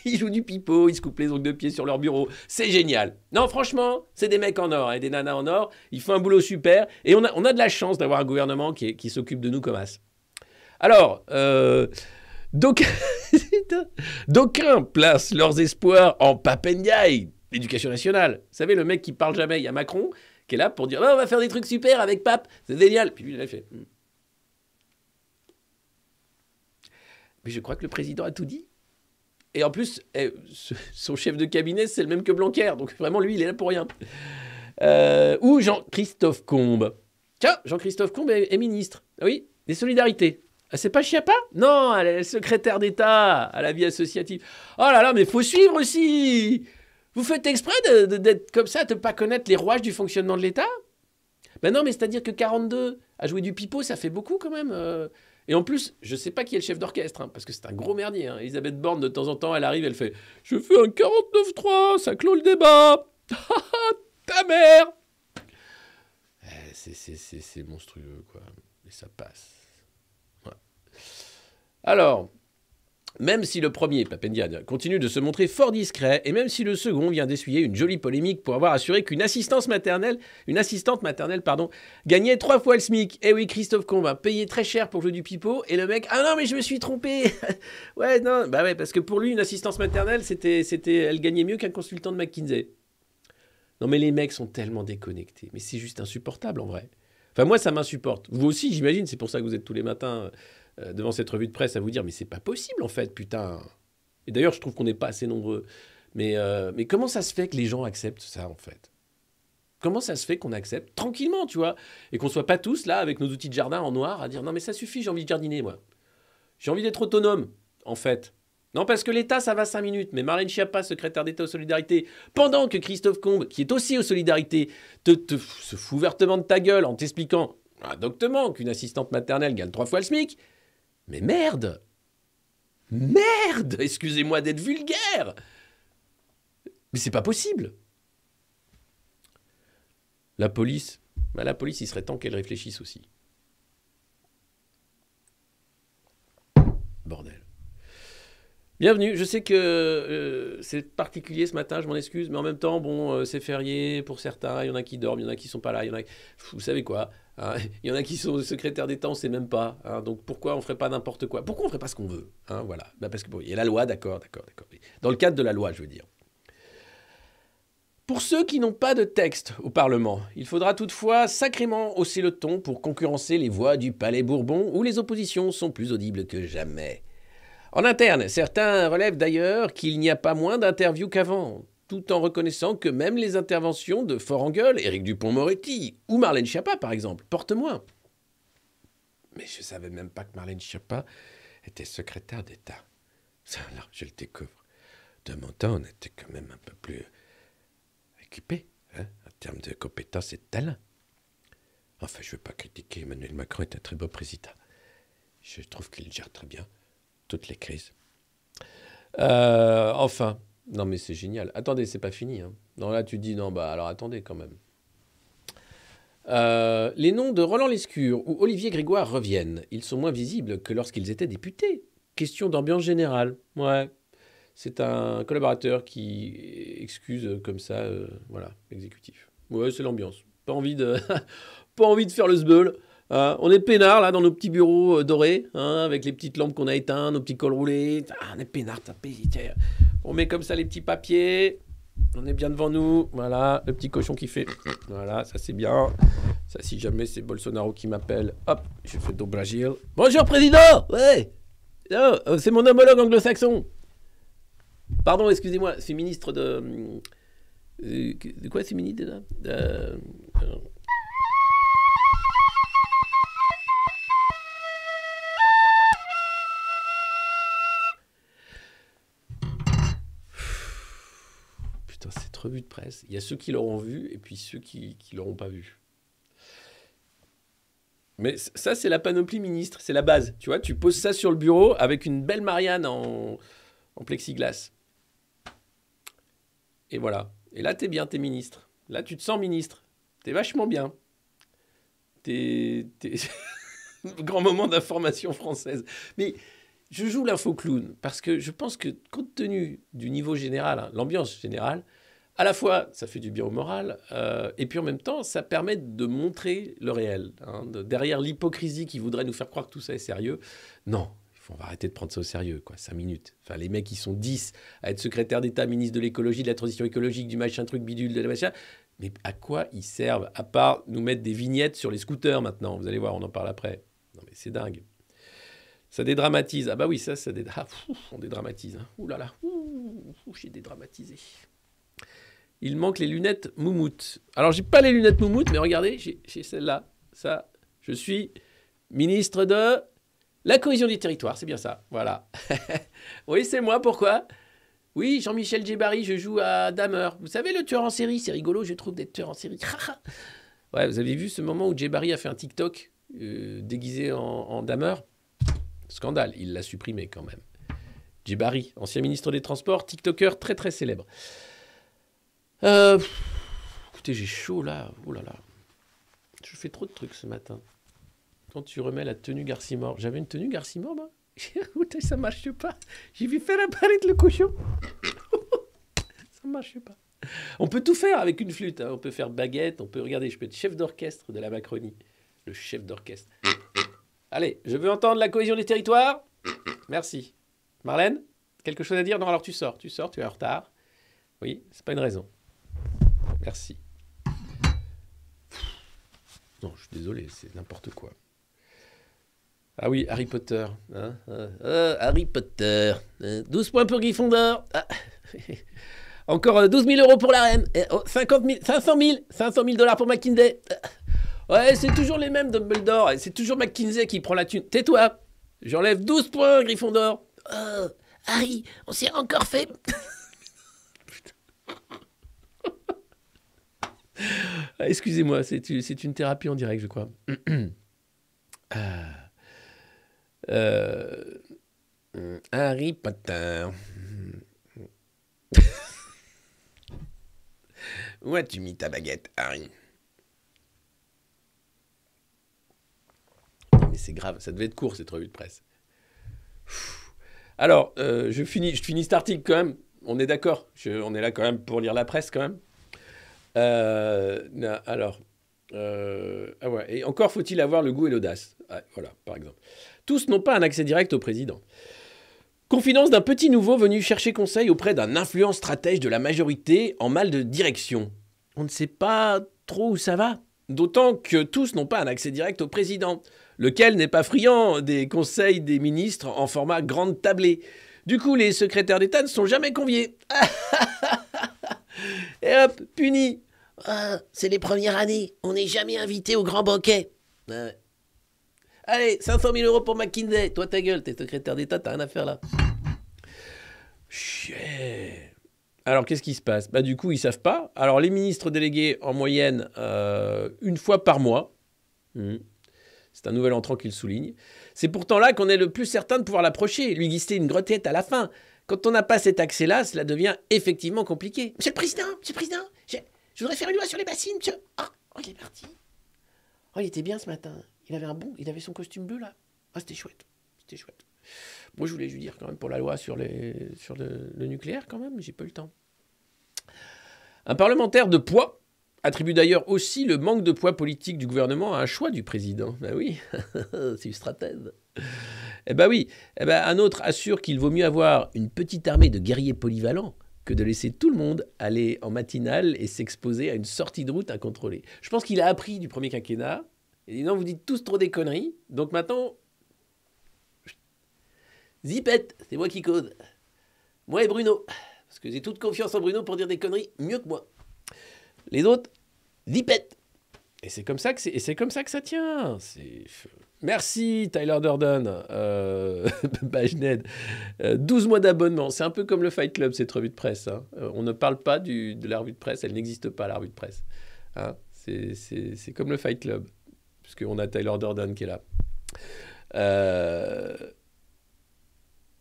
Ils jouent du pipeau, ils se coupent les ongles de pied sur leur bureau. C'est génial. Non, franchement, c'est des mecs en or et des nanas en or. Ils font un boulot super. Et on a de la chance d'avoir un gouvernement qui s'occupe de nous comme as. Alors, d'aucuns placent leurs espoirs en Pape Ndiaye, l'éducation nationale. Vous savez, le mec qui parle jamais. Il y a Macron qui est là pour dire oh, on va faire des trucs super avec Pape. C'est génial. Puis lui, il a fait. Mais je crois que le président a tout dit. Et en plus, son chef de cabinet, c'est le même que Blanquer. Donc vraiment, lui, il est là pour rien. Ou Jean-Christophe Combes. Tiens, Jean-Christophe Combes est ministre. Ah oui, des solidarités. Ah, c'est pas Schiappa? Non, elle est secrétaire d'État à la vie associative. Oh là là, mais faut suivre aussi. Vous faites exprès d'être comme ça, de ne pas connaître les rouages du fonctionnement de l'État? Ben non, mais c'est-à-dire que 42 à jouer du pipeau, ça fait beaucoup quand même. Et en plus, je ne sais pas qui est le chef d'orchestre, hein, parce que c'est un gros merdier. Hein. Elisabeth Borne, de temps en temps, elle arrive, elle fait « Je fais un 49.3, ça clôt le débat. Ta mère !» C'est monstrueux, quoi. Et ça passe. Ouais. Alors, même si le premier, Pape Ndiaye, continue de se montrer fort discret, et même si le second vient d'essuyer une jolie polémique pour avoir assuré qu'une assistante maternelle, gagnait 3 fois le SMIC. Eh oui, Christophe Combes a payé très cher pour jouer du pipeau, et le mec, ah non, mais je me suis trompé. Ouais, non, bah ouais, parce que pour lui, une assistance maternelle, elle gagnait mieux qu'un consultant de McKinsey. Non, mais les mecs sont tellement déconnectés. Mais c'est juste insupportable, en vrai. Enfin, moi, ça m'insupporte. Vous aussi, j'imagine, c'est pour ça que vous êtes tous les matins devant cette revue de presse à vous dire « Mais c'est pas possible, en fait, putain !» Et d'ailleurs, je trouve qu'on n'est pas assez nombreux. Mais comment ça se fait que les gens acceptent ça, en fait? Comment ça se fait qu'on accepte tranquillement, tu vois? Et qu'on soit pas tous là, avec nos outils de jardin en noir, à dire « Non, mais ça suffit, j'ai envie de jardiner, moi. J'ai envie d'être autonome, en fait. » Non, parce que l'État, ça va 5 minutes. Mais Marlène Schiappa, secrétaire d'État aux Solidarités, pendant que Christophe Combes, qui est aussi aux Solidarités, se fout ouvertement de ta gueule en t'expliquant doctement qu'une assistante maternelle gagne 3 fois le SMIC. Mais merde! Merde! Excusez-moi d'être vulgaire! Mais c'est pas possible! La police, il serait temps qu'elle réfléchisse aussi. Bordel. Bienvenue, je sais que c'est particulier ce matin, je m'en excuse, mais en même temps, bon, c'est férié pour certains, il y en a qui dorment, il y en a qui sont pas là, il y en a... Vous savez quoi, hein, il y en a qui sont secrétaires d'État, on ne sait même pas, hein, donc pourquoi on ne ferait pas n'importe quoi? Pourquoi on ne ferait pas ce qu'on veut, hein, voilà, bah parce que bon, il y a la loi, d'accord. Dans le cadre de la loi, je veux dire. Pour ceux qui n'ont pas de texte au Parlement, il faudra toutefois sacrément hausser le ton pour concurrencer les voix du Palais Bourbon où les oppositions sont plus audibles que jamais. En interne, certains relèvent d'ailleurs qu'il n'y a pas moins d'interviews qu'avant, tout en reconnaissant que même les interventions de fort en gueule, Éric Dupond-Moretti ou Marlène Schiappa par exemple, portent moins. Mais je ne savais même pas que Marlène Schiappa était secrétaire d'État. Ça, là, je le découvre. De mon temps, on était quand même un peu plus équipé, hein, en termes de compétences et de talent. Enfin, je ne veux pas critiquer, Emmanuel Macron est un très beau président. Je trouve qu'il gère très bien toutes les crises. Enfin, non mais c'est génial. Attendez, c'est pas fini. Hein. Non, là tu dis, non, bah alors attendez quand même. Les noms de Roland Lescure ou Olivier Grégoire reviennent. Ils sont moins visibles que lorsqu'ils étaient députés. Question d'ambiance générale. Ouais. C'est un collaborateur qui excuse comme ça, voilà, l'exécutif. Ouais, c'est l'ambiance. Pas envie de, pas envie de faire le sbeul. On est peinard là dans nos petits bureaux dorés, hein, avec les petites lampes qu'on a éteintes, nos petits cols roulés. On est peinard, on met comme ça les petits papiers. On est bien devant nous. Voilà, le petit cochon qui fait. Voilà, ça c'est bien. Ça, si jamais c'est Bolsonaro qui m'appelle, hop, je fais do Brasil. Bonjour président. Ouais. Oh, c'est mon homologue anglo-saxon. Pardon, excusez-moi, c'est ministre de... de quoi c'est ministre déjà Putain, cette revue de presse, il y a ceux qui l'auront vu et puis ceux qui l'auront pas vu. Mais ça, c'est la panoplie ministre, c'est la base. Tu vois, tu poses ça sur le bureau avec une belle Marianne en plexiglas. Et voilà. Et là, t'es bien, t'es ministre. Là, tu te sens ministre. T'es vachement bien. T'es... Grand moment d'information française. Mais je joue l'info-clown parce que je pense que, compte tenu du niveau général, hein, l'ambiance générale, à la fois, ça fait du bien au moral, et puis en même temps, ça permet de montrer le réel. Hein, derrière l'hypocrisie qui voudrait nous faire croire que tout ça est sérieux, non. On va arrêter de prendre ça au sérieux, quoi. 5 minutes. Enfin, les mecs, ils sont 10 à être secrétaire d'État, ministre de l'écologie, de la transition écologique, du machin truc bidule, de la machin. Mais à quoi ils servent, à part nous mettre des vignettes sur les scooters maintenant? Vous allez voir, on en parle après. Non, mais c'est dingue. Ça dédramatise. Ah bah oui, ça on dédramatise. Hein. Ouh là là, j'ai dédramatisé. Il manque les lunettes moumoutes. Alors, j'ai pas les lunettes moumoutes, mais regardez, j'ai celle-là. Ça, je suis ministre de... La cohésion des territoires, c'est bien ça, voilà. Oui, c'est moi, pourquoi? Oui, Jean-Michel Djebari, je joue à Dahmer. Vous savez, le tueur en série, c'est rigolo, je trouve, d'être tueur en série. Ouais, vous avez vu ce moment où Djebari a fait un TikTok déguisé en Dahmer? Scandale, il l'a supprimé quand même. Djebari, ancien ministre des Transports, TikToker très très célèbre. Écoutez, j'ai chaud là, oh là là. Je fais trop de trucs ce matin. Quand tu remets la tenue Garcimore. J'avais une tenue Garcimore, moi. Écoutez, ça marche pas. J'ai vu faire apparaître le cochon. Ça marche pas. On peut tout faire avec une flûte. Hein. On peut faire baguette. On peut, regardez, je peux être chef d'orchestre de la Macronie. Le chef d'orchestre. Allez, je veux entendre la cohésion des territoires. Merci. Marlène, quelque chose à dire? Non, alors tu sors, tu es en retard. Oui, c'est pas une raison. Merci. Non, je suis désolé, c'est n'importe quoi. Ah oui, Harry Potter. Hein, Harry Potter. 12 points pour Gryffondor. Ah. Encore 12 000 € pour la reine. 500 000 $ pour McKinsey. Ouais, c'est toujours les mêmes Dumbledore. C'est toujours McKinsey qui prend la thune. Tais-toi. J'enlève 12 points, Gryffondor. Harry, on s'y est encore fait. Excusez-moi, c'est une thérapie en direct, je crois. Harry Potter. Où as-tu mis ta baguette, Harry? Non, mais c'est grave, ça devait être court cette revue de presse. Alors, je finis cet article quand même. On est d'accord, on est là quand même pour lire la presse quand même. Alors, ah ouais, et encore faut-il avoir le goût et l'audace. Ah, voilà, par exemple. Tous n'ont pas un accès direct au président. Confidence d'un petit nouveau venu chercher conseil auprès d'un influent stratège de la majorité en mal de direction. On ne sait pas trop où ça va, d'autant que tous n'ont pas un accès direct au président, lequel n'est pas friand des conseils des ministres en format grande tablée. Du coup, les secrétaires d'État ne sont jamais conviés. Et hop, puni. Ah, c'est les premières années, on n'est jamais invité au grand banquet. Ouais. Allez, 500 000 € pour McKinsey. Toi, ta gueule, t'es secrétaire d'État, t'as rien à faire là. Chier. Alors, qu'est-ce qui se passe? Bah, du coup, ils savent pas. Alors, les ministres délégués, en moyenne, une fois par mois. C'est un nouvel entrant qui le souligne. C'est pourtant là qu'on est le plus certain de pouvoir l'approcher, lui glisser une grottette à la fin. Quand on n'a pas cet accès-là, cela devient effectivement compliqué. Monsieur le Président, je voudrais faire une loi sur les bassines, monsieur. Oh, il est parti. Oh, il était bien ce matin. Il avait son costume bleu, là. Ah, c'était chouette. Moi, je voulais lui dire quand même pour la loi sur le nucléaire, quand même, mais j'ai pas eu le temps. Un parlementaire de poids attribue d'ailleurs aussi le manque de poids politique du gouvernement à un choix du président. Ben oui, c'est une stratège. Eh ben oui, un autre assure qu'il vaut mieux avoir une petite armée de guerriers polyvalents que de laisser tout le monde aller en matinale et s'exposer à une sortie de route incontrôlée. Je pense qu'il a appris du premier quinquennat. Il dit non, vous dites tous trop des conneries, donc maintenant, zipette, c'est moi qui cause. Moi et Bruno, parce que j'ai toute confiance en Bruno pour dire des conneries mieux que moi. Les autres, zipette. Et c'est comme ça que ça tient. Merci Tyler Durden, Bajned. 12 mois d'abonnement, c'est un peu comme le Fight Club, cette revue de presse. Hein. On ne parle pas de la revue de presse, elle n'existe pas, la revue de presse. Hein. C'est comme le Fight Club, puisqu'on a Tyler Durden qui est là.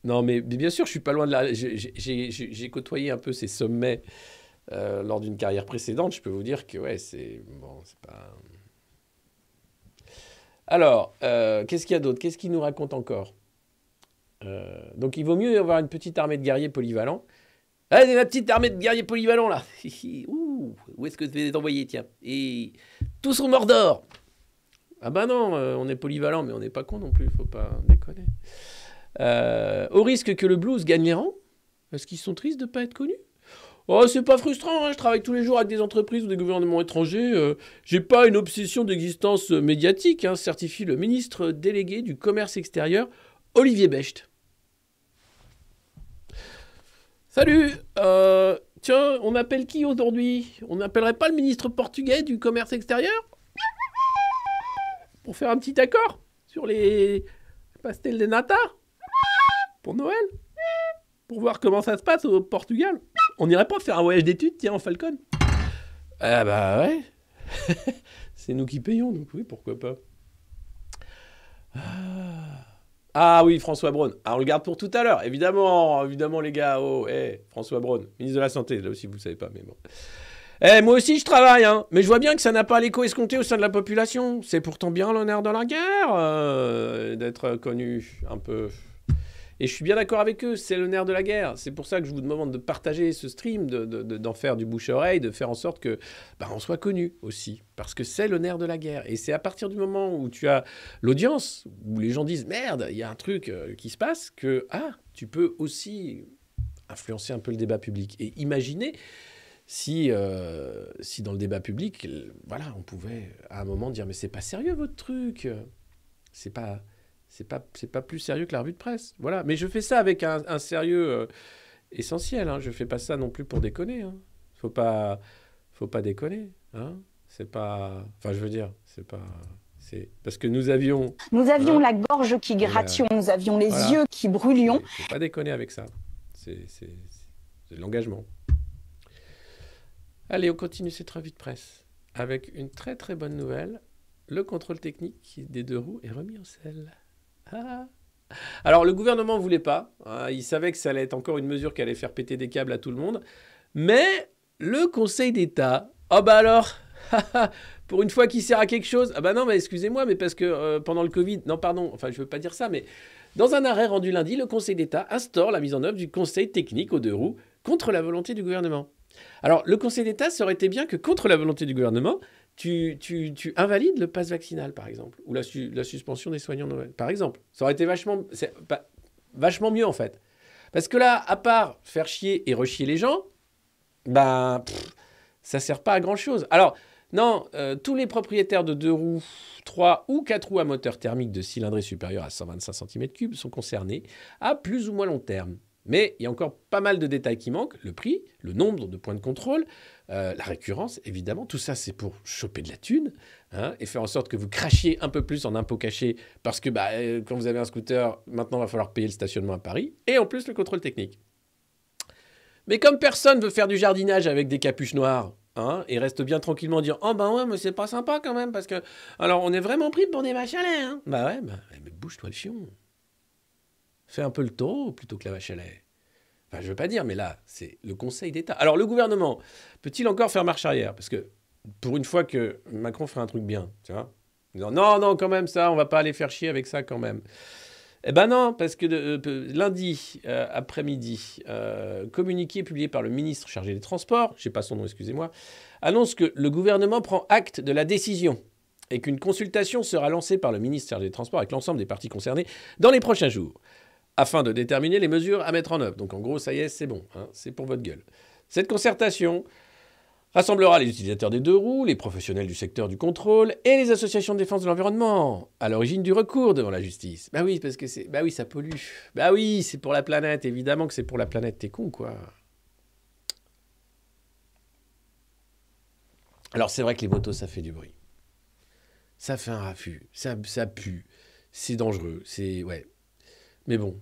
Non, mais bien sûr, je suis pas loin de là. J'ai côtoyé un peu ces sommets lors d'une carrière précédente. Je peux vous dire que, ouais, c'est pas... Alors, qu'est-ce qu'il y a d'autre? Qu'est-ce qu'il nous raconte encore? Donc, il vaut mieux avoir une petite armée de guerriers polyvalents. Allez, ma petite armée de guerriers polyvalents, là. Où est-ce que je vais les envoyer, tiens? Et tous au Mordor. Ah ben non, on est polyvalent, mais on n'est pas con non plus, faut pas déconner. Au risque que le blues gagne les rangs, est-ce qu'ils sont tristes de ne pas être connus? Oh, c'est pas frustrant, hein, je travaille tous les jours avec des entreprises ou des gouvernements étrangers. J'ai pas une obsession d'existence médiatique, hein, certifie le ministre délégué du commerce extérieur, Olivier Becht. Salut, tiens, on appelle qui aujourd'hui? On n'appellerait pas le ministre portugais du commerce extérieur? Pour faire un petit accord sur les pastels de nata pour Noël? Pour voir comment ça se passe au Portugal? On n'irait pas faire un voyage d'études, tiens, en Falcon? Ah bah ouais. C'est nous qui payons, donc oui, pourquoi pas. Ah oui, François Braun. Ah, on le garde pour tout à l'heure, évidemment, les gars. Oh, François Braun, ministre de la Santé, là aussi, vous ne savez pas, mais bon. Moi aussi, je travaille, hein, mais je vois bien que ça n'a pas l'écho escompté au sein de la population. C'est pourtant bien l'honneur de la guerre d'être connu un peu. Et je suis bien d'accord avec eux, c'est le nerf de la guerre. C'est pour ça que je vous demande de partager ce stream, d'en faire du bouche-oreille, de faire en sorte que on soit connu aussi. Parce que c'est le nerf de la guerre. Et c'est à partir du moment où tu as l'audience, où les gens disent « Merde, il y a un truc qui se passe », que tu peux aussi influencer un peu le débat public. Et imaginez si dans le débat public, on pouvait à un moment dire « Mais c'est pas sérieux votre truc, c'est pas plus sérieux que la revue de presse. » Voilà. Mais je fais ça avec un sérieux essentiel. Hein. Je fais pas ça non plus pour déconner. Hein. Faut pas déconner. Hein. C'est pas... Enfin, je veux dire, c'est pas... C'est parce que nous avions la gorge qui gratillait, nous avions les yeux qui brûlions. Faut pas déconner avec ça. C'est de l'engagement. Allez, on continue cette revue de presse avec une très très bonne nouvelle. Le contrôle technique des 2 roues est remis en selle. Alors, le gouvernement ne voulait pas. Il savait que ça allait être encore une mesure qui allait faire péter des câbles à tout le monde. Mais le Conseil d'État, pour une fois qu'il sert à quelque chose, non, mais excusez-moi, mais parce que pendant le Covid, non, pardon, enfin, je ne veux pas dire ça, mais dans un arrêt rendu lundi, le Conseil d'État instaure la mise en œuvre du Conseil technique aux 2 roues contre la volonté du gouvernement. Alors, le Conseil d'État, ça aurait été bien que contre la volonté du gouvernement, tu invalides le pass vaccinal, par exemple, ou la suspension des soignants Noël, par exemple. Ça aurait été vachement mieux, en fait. Parce que là, à part faire chier et rechier les gens, ben, ça sert pas à grand-chose. Alors, non, tous les propriétaires de 2 roues, 3 ou 4 roues à moteur thermique de cylindrée supérieure à 125 cm3 sont concernés à plus ou moins long terme. Mais il y a encore pas mal de détails qui manquent. Le prix, le nombre de points de contrôle, la récurrence, évidemment. Tout ça, c'est pour choper de la thune et faire en sorte que vous crachiez un peu plus en impôts cachés parce que quand vous avez un scooter, maintenant, il va falloir payer le stationnement à Paris et en plus le contrôle technique. Mais comme personne veut faire du jardinage avec des capuches noires et reste bien tranquillement en disant « Oh ben ouais, mais c'est pas sympa quand même parce que... Alors, on est vraiment pris pour des vaches à lait. Hein. » Bah ouais, mais bouge-toi le fion. Fais un peu le taureau plutôt que la vache à lait. Enfin, je veux pas dire, mais là, c'est le Conseil d'État. Alors, le gouvernement, peut-il encore faire marche arrière? Parce que, pour une fois que Macron ferait un truc bien, tu vois, non, quand même, ça, on va pas aller faire chier avec ça quand même. Eh ben non, parce que lundi après-midi, communiqué publié par le ministre chargé des Transports, je sais pas son nom, excusez-moi, annonce que le gouvernement prend acte de la décision et qu'une consultation sera lancée par le ministre chargé des Transports avec l'ensemble des parties concernées dans les prochains jours, afin de déterminer les mesures à mettre en œuvre. Donc en gros, ça y est, c'est bon, c'est pour votre gueule. Cette concertation rassemblera les utilisateurs des 2 roues, les professionnels du secteur du contrôle et les associations de défense de l'environnement, à l'origine du recours devant la justice. Bah oui, parce que ça pollue. Bah oui, c'est pour la planète, évidemment que c'est pour la planète, t'es con, quoi. Alors c'est vrai que les motos, ça fait du bruit. Ça fait un raffut, ça pue, c'est dangereux, ouais. Mais bon,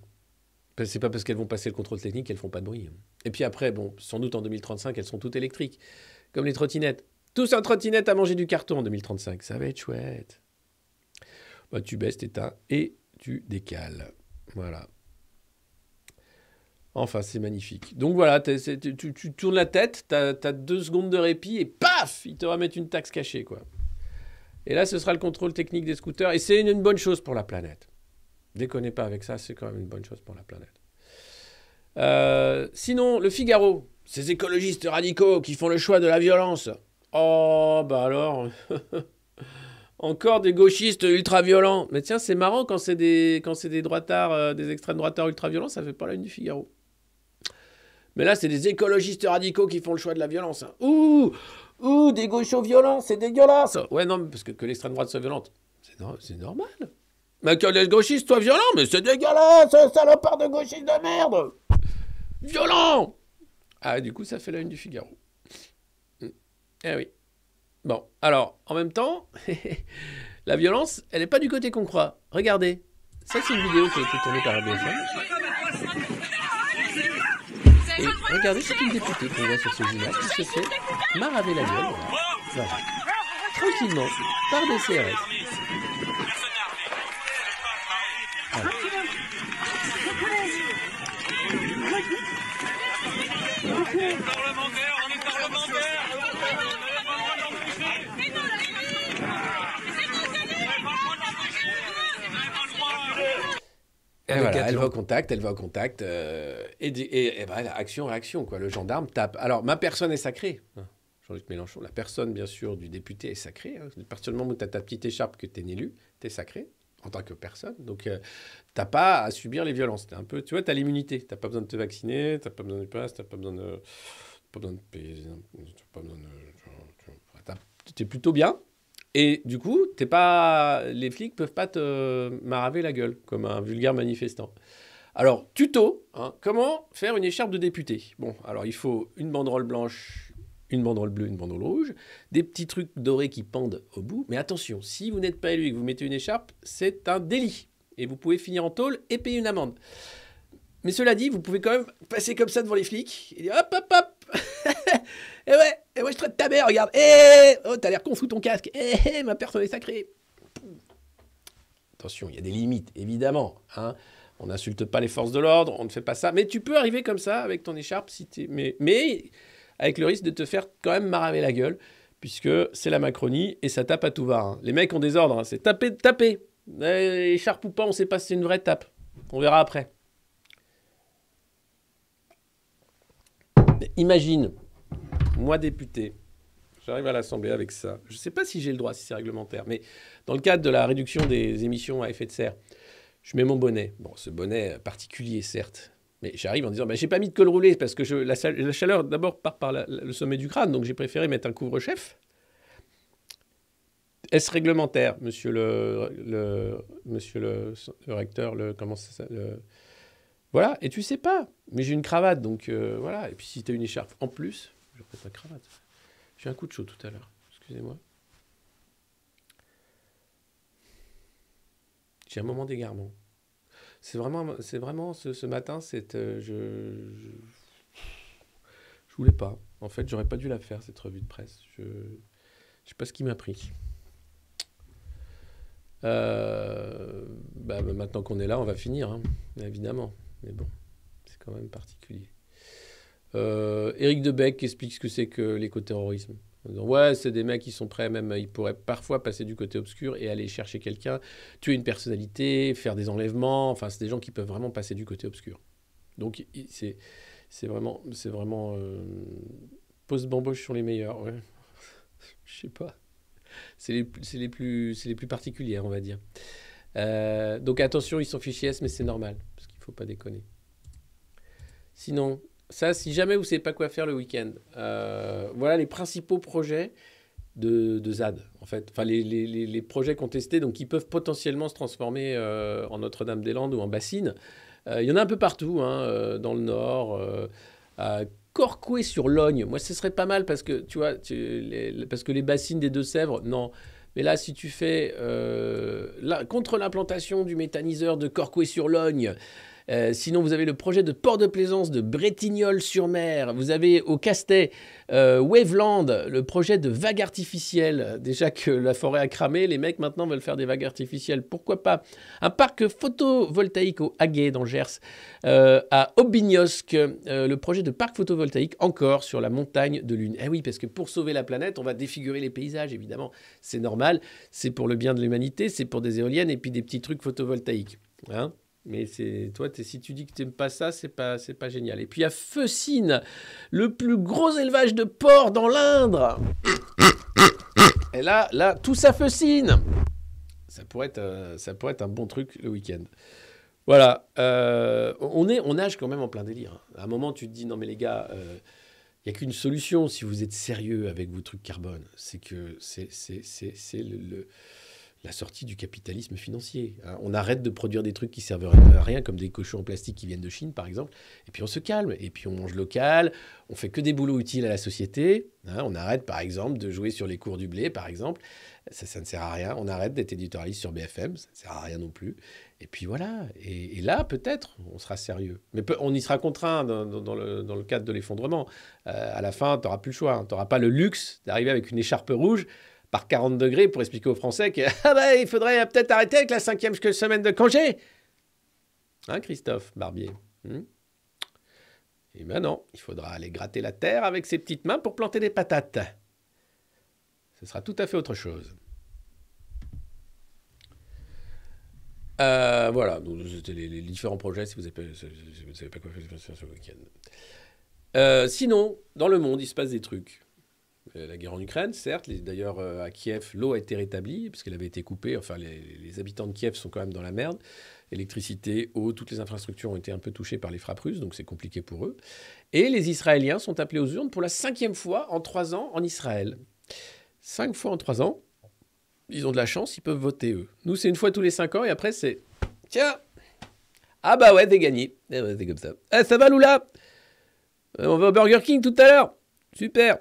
c'est pas parce qu'elles vont passer le contrôle technique qu'elles font pas de bruit. Et puis après, bon, sans doute en 2035, elles sont toutes électriques. Comme les trottinettes. Tous en trottinette à manger du carton en 2035. Ça va être chouette. Bah, tu baisses, t'éteins et tu décales. Voilà. Enfin, c'est magnifique. Donc voilà, tu tournes la tête, t'as 2 secondes de répit et paf, ils te remettent une taxe cachée, quoi. Et là, ce sera le contrôle technique des scooters. Et c'est une bonne chose pour la planète. Déconnez pas avec ça, c'est quand même une bonne chose pour la planète. Sinon, le Figaro, ces écologistes radicaux qui font le choix de la violence. Oh, bah alors, encore des gauchistes ultra-violents. Mais tiens, c'est marrant quand c'est des droitards, des extrêmes droitards ultra-violents, ça fait pas la une du Figaro. Mais là, c'est des écologistes radicaux qui font le choix de la violence. Ouh, des gauchos violents, c'est dégueulasse. Ouais, non, parce que l'extrême droite soit violente, c'est normal. Mais que les gauchistes soient violents, mais c'est dégueulasse, salopard de gauchistes de merde. Violent. Ah, du coup, ça fait la une du Figaro. Eh oui. Bon, alors, en même temps, la violence, elle n'est pas du côté qu'on croit. Regardez. Ça, c'est une vidéo qui a été tournée par la BFM. Et regardez, c'est une députée qu'on voit sur ce image qui se fait maraver la gueule. Voilà. Tranquillement, par des CRS. Voilà. Et voilà, elle va au contact, et voilà, action-réaction, quoi. Le gendarme tape. Alors, ma personne est sacrée. Jean-Luc Mélenchon, la personne, bien sûr, du député est sacrée. À partir du moment où tu as ta petite écharpe que tu es élu, tu es sacré en tant que personne. Donc, t'as pas à subir les violences. T'es un peu, tu vois, tu as l'immunité. Tu n'as pas besoin de te vacciner, tu n'as pas besoin de passe, tu n'as pas besoin de payer, tu es plutôt bien. Et du coup, les flics peuvent pas te maraver la gueule comme un vulgaire manifestant. Alors, tuto, comment faire une écharpe de député. Bon, alors il faut une banderole blanche, une banderole bleue, une banderole rouge, des petits trucs dorés qui pendent au bout. Mais attention, si vous n'êtes pas élu et que vous mettez une écharpe, c'est un délit. Et vous pouvez finir en tôle et payer une amende. Mais cela dit, vous pouvez quand même passer comme ça devant les flics et dire hop, hop, hop. et ouais, je traite ta mère, regarde. Oh, t'as l'air con sous ton casque. Ma personne est sacrée. Attention, il y a des limites, évidemment. On n'insulte pas les forces de l'ordre, on ne fait pas ça. Mais tu peux arriver comme ça avec ton écharpe, mais avec le risque de te faire quand même maraver la gueule, puisque c'est la Macronie et ça tape à tout va. Les mecs ont des ordres, c'est taper. Écharpe ou pas, on ne sait pas si c'est une vraie tape. On verra après. Mais imagine, moi député, j'arrive à l'Assemblée avec ça. Je ne sais pas si j'ai le droit, si c'est réglementaire, mais dans le cadre de la réduction des émissions à effet de serre, je mets mon bonnet. Bon, ce bonnet particulier, certes, Mais j'arrive en disant, bah, j'ai pas mis de col roulé parce que la chaleur d'abord part par le sommet du crâne, donc j'ai préféré mettre un couvre-chef. Est-ce réglementaire, monsieur le recteur, comment ça voilà, et tu sais pas. Mais j'ai une cravate, donc voilà. Et puis si tu as une écharpe en plus, je vais mettre ma cravate. J'ai un coup de chaud tout à l'heure, excusez-moi. J'ai un moment d'égarement. C'est vraiment ce matin, je voulais pas. En fait, j'aurais pas dû la faire, cette revue de presse. Je sais pas ce qui m'a pris. Maintenant qu'on est là, on va finir, hein, évidemment. Mais bon, c'est quand même particulier. Éric Debec explique ce que c'est que l'écoterrorisme. En disant, ouais, c'est des mecs qui sont prêts, même ils pourraient parfois passer du côté obscur et aller chercher quelqu'un, tuer une personnalité, faire des enlèvements. Enfin, c'est des gens qui peuvent vraiment passer du côté obscur. Donc, c'est vraiment post-bamboche sont les meilleurs. Ouais. Je sais pas. C'est les plus particulières, on va dire. Donc attention, ils sont fichiers S, mais c'est normal, parce qu'il ne faut pas déconner. Sinon, ça, si jamais vous ne savez pas quoi faire le week-end, voilà les principaux projets de ZAD, en fait. Enfin, les projets contestés, donc qui peuvent potentiellement se transformer en Notre-Dame-des-Landes ou en bassine. Il y en a un peu partout, hein, dans le Nord, à Corcouët-sur-Logne. Moi, ce serait pas mal parce que, tu vois, parce que les bassines des Deux-Sèvres, non. Mais là, si tu fais contre l'implantation du méthaniseur de Corcouët-sur-Logne, sinon, vous avez le projet de port de plaisance de Bretignolles-sur-Mer. Vous avez au Castet, Waveland, le projet de vague artificielle. Déjà que la forêt a cramé, les mecs maintenant veulent faire des vagues artificielles. Pourquoi pas? Un parc photovoltaïque au Haguet, dans le Gers. À Aubignosc, le projet de parc photovoltaïque encore sur la montagne de Lune. Eh oui, parce que pour sauver la planète, on va défigurer les paysages, évidemment. C'est normal, c'est pour le bien de l'humanité, c'est pour des éoliennes et puis des petits trucs photovoltaïques. Hein? Mais toi, si tu dis que tu n'aimes pas ça, c'est pas génial. Et puis à Feussines, le plus gros élevage de porcs dans l'Indre. Et là, tout ça Feussines. Ça pourrait être un bon truc le week-end. Voilà. On nage quand même en plein délire. À un moment, tu te dis, non mais les gars, il n'y a qu'une solution si vous êtes sérieux avec vos trucs carbone. C'est que c'est la sortie du capitalisme financier. On arrête de produire des trucs qui servent à rien, comme des cochons en plastique qui viennent de Chine, par exemple, et puis on se calme, et puis on mange local, on fait que des boulots utiles à la société. On arrête, par exemple, de jouer sur les cours du blé, par exemple. Ça ne sert à rien. On arrête d'être éditorialiste sur BFM, ça ne sert à rien non plus. Et puis voilà. Et là, peut-être, on sera sérieux. Mais on y sera contraint dans le cadre de l'effondrement. À la fin, tu n'auras plus le choix. Tu n'auras pas le luxe d'arriver avec une écharpe rouge par 40 degrés pour expliquer aux Français que il faudrait peut-être arrêter avec la 5e semaine de congé. Hein, Christophe Barbier? Eh ben non, il faudra aller gratter la terre avec ses petites mains pour planter des patates. Ce sera tout à fait autre chose. Voilà, donc c'était les différents projets, si vous ne savez pas quoi faire ce week-end. Sinon, dans le monde, il se passe des trucs. La guerre en Ukraine, certes. D'ailleurs, à Kiev, l'eau a été rétablie, puisqu'elle avait été coupée. Enfin, les habitants de Kiev sont quand même dans la merde. Électricité, eau, toutes les infrastructures ont été un peu touchées par les frappes russes, donc c'est compliqué pour eux. Et les Israéliens sont appelés aux urnes pour la 5e fois en 3 ans en Israël. 5 fois en 3 ans. Ils ont de la chance, ils peuvent voter, eux. Nous, c'est une fois tous les 5 ans, et après, c'est... Tiens! Ah bah ouais, t'es gagné. Eh ben, c'est comme ça. Ah, ça va, Loula? On va au Burger King tout à l'heure. Super!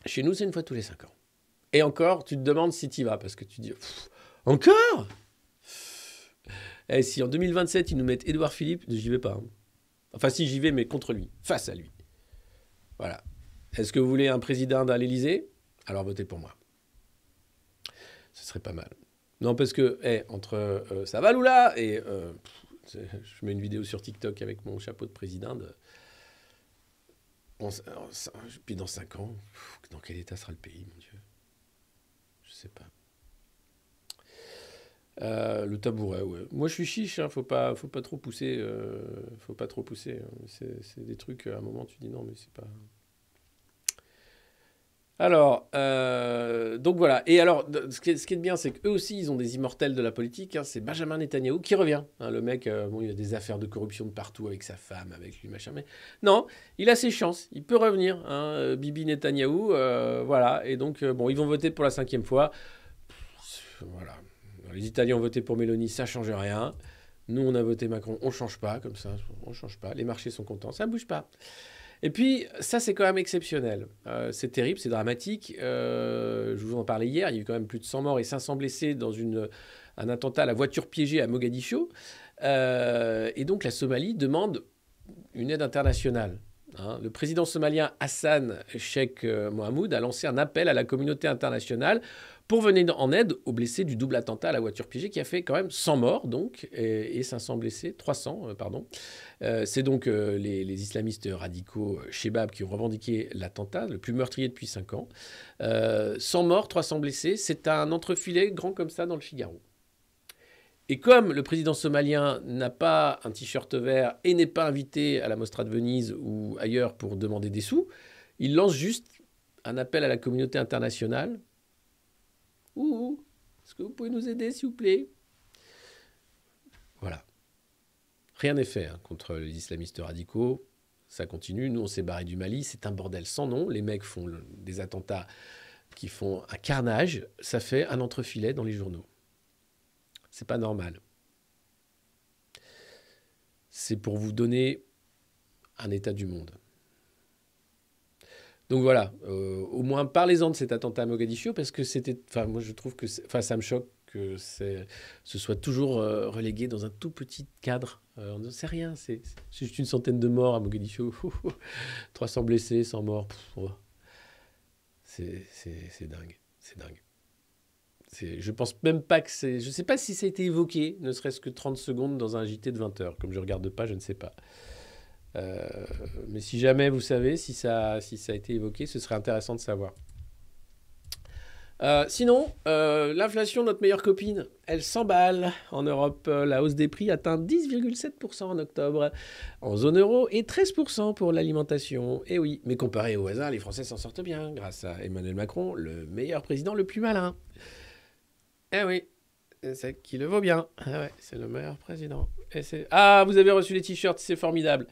Chez nous, c'est une fois tous les 5 ans. Et encore, tu te demandes si tu y vas, parce que tu dis, encore? Et si en 2027, ils nous mettent Édouard Philippe, j'y vais pas. Hein. Enfin, si, j'y vais, mais contre lui, face à lui. Voilà. Est-ce que vous voulez un président à l'Élysée? Alors votez pour moi. Ce serait pas mal. Non, parce que, entre ça va, Loula? Et je mets une vidéo sur TikTok avec mon chapeau de président. Puis dans 5 ans, dans quel état sera le pays, mon Dieu? Je sais pas. Le tabouret, ouais. Moi, je suis chiche, hein, faut pas trop pousser. Faut pas trop pousser. Hein. C'est des trucs, à un moment, tu dis non, mais c'est pas... Alors, donc voilà. Et alors, ce qui est bien, c'est qu'eux aussi, ils ont des immortels de la politique. Hein. C'est Benjamin Netanyahou qui revient. Hein, le mec, bon, il a des affaires de corruption de partout avec sa femme, avec lui, machin. Mais non, il a ses chances. Il peut revenir. Hein, Bibi Netanyahou, voilà. Et donc, bon, ils vont voter pour la 5e fois. Voilà. Les Italiens ont voté pour Meloni, ça change rien. Nous, on a voté Macron, on change pas, comme ça, on change pas. Les marchés sont contents, ça bouge pas. Et puis, ça, c'est quand même exceptionnel. C'est terrible, c'est dramatique. Je vous en parlais hier, il y a eu quand même plus de 100 morts et 500 blessés dans un attentat à la voiture piégée à Mogadiscio. Et donc, la Somalie demande une aide internationale. Hein. Le président somalien Hassan Sheikh Mohamud a lancé un appel à la communauté internationale pour venir en aide aux blessés du double attentat à la voiture piégée qui a fait quand même 100 morts donc, et 500 blessés, 300 pardon. C'est donc les islamistes radicaux Shebab qui ont revendiqué l'attentat, le plus meurtrier depuis 5 ans. 100 morts, 300 blessés, c'est un entrefilet grand comme ça dans le Figaro. Et comme le président somalien n'a pas un t-shirt vert et n'est pas invité à la Mostra de Venise ou ailleurs pour demander des sous, il lance juste un appel à la communauté internationale. Est-ce que vous pouvez nous aider, s'il vous plaît? Voilà. Rien n'est fait hein, contre les islamistes radicaux. Ça continue. Nous, on s'est barré du Mali. C'est un bordel sans nom. Les mecs font des attentats qui font un carnage. Ça fait un entrefilet dans les journaux. C'est pas normal. C'est pour vous donner un état du monde. Donc voilà, au moins parlez-en de cet attentat à Mogadiscio parce que c'était, enfin moi je trouve que, ça me choque que ce soit toujours relégué dans un tout petit cadre. On ne sait rien, c'est juste une centaine de morts à Mogadiscio, 300 blessés, 100 morts. C'est dingue, c'est dingue. Je pense même pas que c'est... Je sais pas si ça a été évoqué, ne serait-ce que 30 secondes dans un JT de 20 heures. Comme je regarde pas, je ne sais pas. Mais si jamais vous savez, si ça a été évoqué, ce serait intéressant de savoir. Sinon, l'inflation, notre meilleure copine, elle s'emballe. En Europe, la hausse des prix atteint 10,7% en octobre. En zone euro, et 13% pour l'alimentation. Et oui, mais comparé au hasard, les Français s'en sortent bien grâce à Emmanuel Macron, le meilleur président, le plus malin. Eh oui, c'est qui le vaut bien. Ah ouais, c'est le meilleur président. Ah, vous avez reçu les t-shirts, c'est formidable.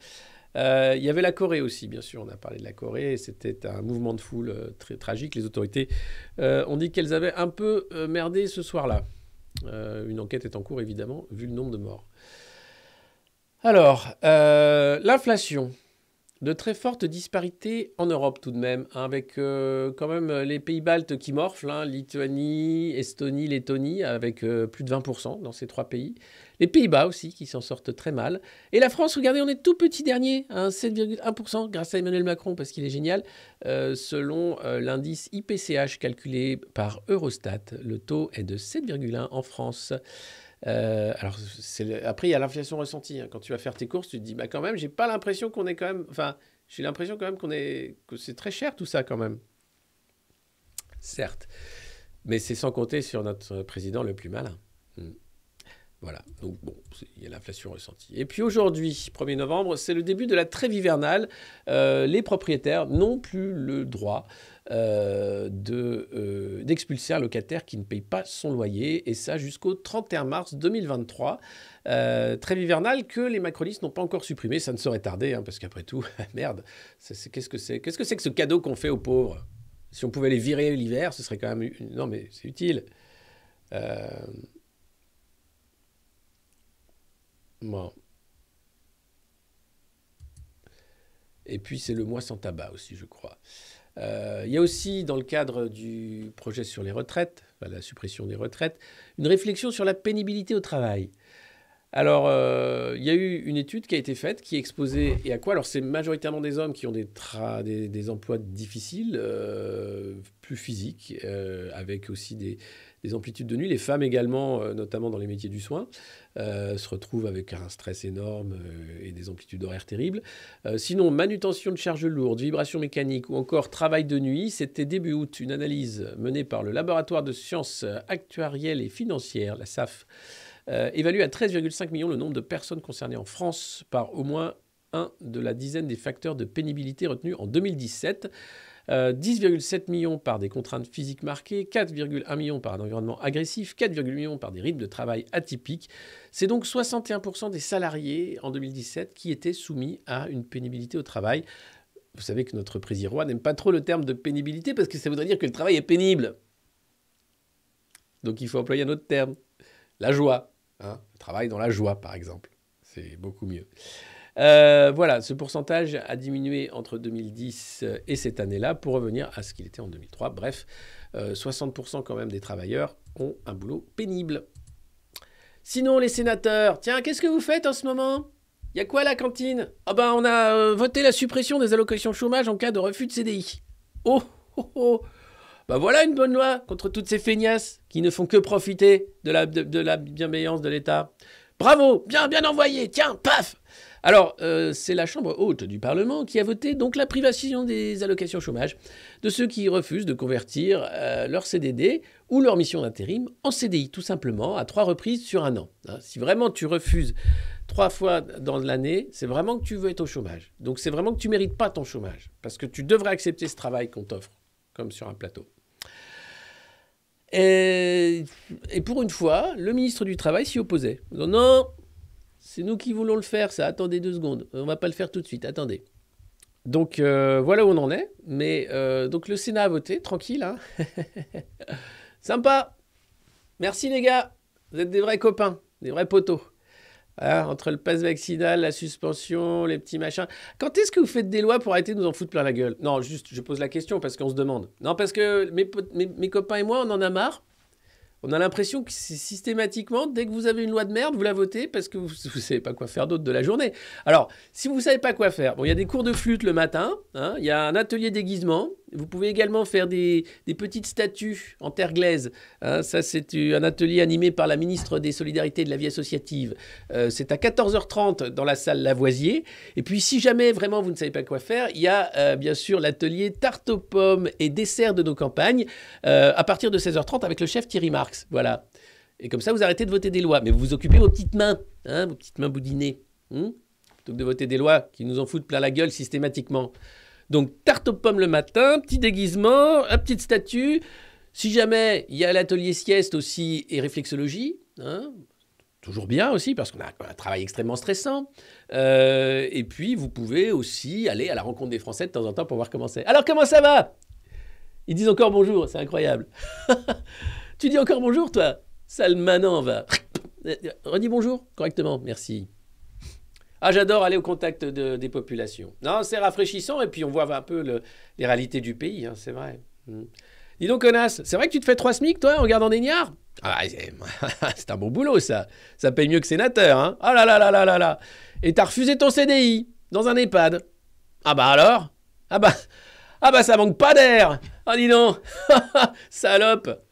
Il y avait la Corée aussi, bien sûr. On a parlé de la Corée. C'était un mouvement de foule très tragique. Les autorités ont dit qu'elles avaient un peu merdé ce soir-là. Une enquête est en cours, évidemment, vu le nombre de morts. Alors, l'inflation. De très fortes disparités en Europe tout de même, hein, avec quand même les pays baltes qui morflent, hein, Lituanie, Estonie, Lettonie, avec plus de 20% dans ces 3 pays. Les Pays-Bas aussi qui s'en sortent très mal. Et la France, regardez, on est tout petit dernier, hein, 7,1% grâce à Emmanuel Macron parce qu'il est génial. Selon l'indice IPCH calculé par Eurostat, le taux est de 7,1 en France. Alors, après, il y a l'inflation ressentie. Hein. Quand tu vas faire tes courses, tu te dis, bah quand même, j'ai pas l'impression qu'on est quand même... Enfin, j'ai l'impression quand même que c'est très cher tout ça quand même. Certes. Mais c'est sans compter sur notre président le plus malin. Voilà. Donc, bon, il y a l'inflation ressentie. Et puis aujourd'hui, 1er novembre, c'est le début de la trêve hivernale. Les propriétaires n'ont plus le droit d'expulser un locataire qui ne paye pas son loyer, et ça jusqu'au 31 mars 2023. Trêve hivernale que les macronistes n'ont pas encore supprimée, ça ne saurait tarder, hein, parce qu'après tout, merde, qu'est-ce que c'est que ce cadeau qu'on fait aux pauvres? Si on pouvait les virer l'hiver, ce serait quand même... Non, mais c'est utile. Bon. Et puis c'est le mois sans tabac aussi, je crois. Il y a aussi, dans le cadre du projet sur les retraites, la suppression des retraites, une réflexion sur la pénibilité au travail. Alors, il y a eu une étude qui a été faite, qui est exposée, et à quoi? Alors, c'est majoritairement des hommes qui ont des emplois difficiles, plus physiques, avec aussi des amplitudes de nuit. Les femmes également, notamment dans les métiers du soin, se retrouvent avec un stress énorme et des amplitudes horaires terribles. Sinon, manutention de charges lourdes, vibrations mécaniques ou encore travail de nuit, c'était début août une analyse menée par le laboratoire de sciences actuarielles et financières, la SAF, évalue à 13,5 millions le nombre de personnes concernées en France par au moins un de la dizaine des facteurs de pénibilité retenus en 2017. 10,7 millions par des contraintes physiques marquées, 4,1 millions par un environnement agressif, 4,8 millions par des rythmes de travail atypiques. C'est donc 61% des salariés en 2017 qui étaient soumis à une pénibilité au travail. Vous savez que notre président roi n'aime pas trop le terme de pénibilité parce que ça voudrait dire que le travail est pénible. Donc il faut employer un autre terme, la joie. Hein, le travail dans la joie, par exemple. C'est beaucoup mieux. Voilà, ce pourcentage a diminué entre 2010 et cette année-là pour revenir à ce qu'il était en 2003. Bref, 60% quand même des travailleurs ont un boulot pénible. Sinon, les sénateurs, tiens, qu'est-ce que vous faites en ce moment? Il y a quoi à la cantine? Ah ben, on a voté la suppression des allocations chômage en cas de refus de CDI. Oh, oh, oh. Ben voilà une bonne loi contre toutes ces feignasses qui ne font que profiter de la bienveillance de l'État. Bravo, bien envoyé, tiens, paf. Alors, c'est la Chambre haute du Parlement qui a voté donc la privation des allocations chômage de ceux qui refusent de convertir leur CDD ou leur mission d'intérim en CDI, tout simplement, à 3 reprises sur un an. Hein, si vraiment tu refuses 3 fois dans l'année, c'est vraiment que tu veux être au chômage. Donc, c'est vraiment que tu ne mérites pas ton chômage, parce que tu devrais accepter ce travail qu'on t'offre, comme sur un plateau. Et pour une fois, le ministre du Travail s'y opposait. Non, c'est nous qui voulons le faire, ça. Attendez 2 secondes. On ne va pas le faire tout de suite. Attendez. Donc, voilà où on en est. Mais donc, le Sénat a voté. Tranquille. Hein. Sympa. Merci, les gars. Vous êtes des vrais copains. Des vrais potos. Hein, entre le pass vaccinal, la suspension, les petits machins. Quand est-ce que vous faites des lois pour arrêter de nous en foutre plein la gueule? Non, juste, je pose la question parce qu'on se demande. Non, parce que mes copains et moi, on en a marre. On a l'impression que c'est systématiquement, dès que vous avez une loi de merde, vous la votez parce que vous ne savez pas quoi faire d'autre de la journée. Alors, si vous ne savez pas quoi faire, bon, il y a des cours de flûte le matin, hein, il y a un atelier déguisement. Vous pouvez également faire des petites statues en terre glaise. Hein, ça, c'est un atelier animé par la ministre des Solidarités et de la Vie associative. C'est à 14h30 dans la salle Lavoisier. Et puis, si jamais vraiment vous ne savez pas quoi faire, il y a bien sûr l'atelier tarte aux pommes et dessert de nos campagnes à partir de 16h30 avec le chef Thierry Marx. Voilà. Et comme ça, vous arrêtez de voter des lois. Mais vous vous occupez vos petites mains, hein, vos petites mains boudinées. Plutôt que de voter des lois qui nous en foutent plein la gueule systématiquement. Donc, tarte aux pommes le matin, petit déguisement, une petite statue. Si jamais il y a l'atelier sieste aussi et réflexologie, hein, toujours bien aussi, parce qu'on a un travail extrêmement stressant. Et puis, vous pouvez aussi aller à la rencontre des Français de temps en temps pour voir comment c'est. Alors, comment ça va? Ils disent encore bonjour, c'est incroyable. Tu dis encore bonjour, toi? Sale manant, va. Redis bonjour correctement, merci. Ah, j'adore aller au contact des populations. Non, c'est rafraîchissant et puis on voit un peu les réalités du pays, hein, c'est vrai. Dis donc, connasse, c'est vrai que tu te fais 3 SMIC, toi, en regardant des gnards? Ah, c'est un bon boulot, ça. Ça paye mieux que sénateur, hein. Ah là là là là là là. Et t'as refusé ton CDI dans un EHPAD. Ah bah alors? Ah bah ça manque pas d'air. Ah, dis donc. Salope.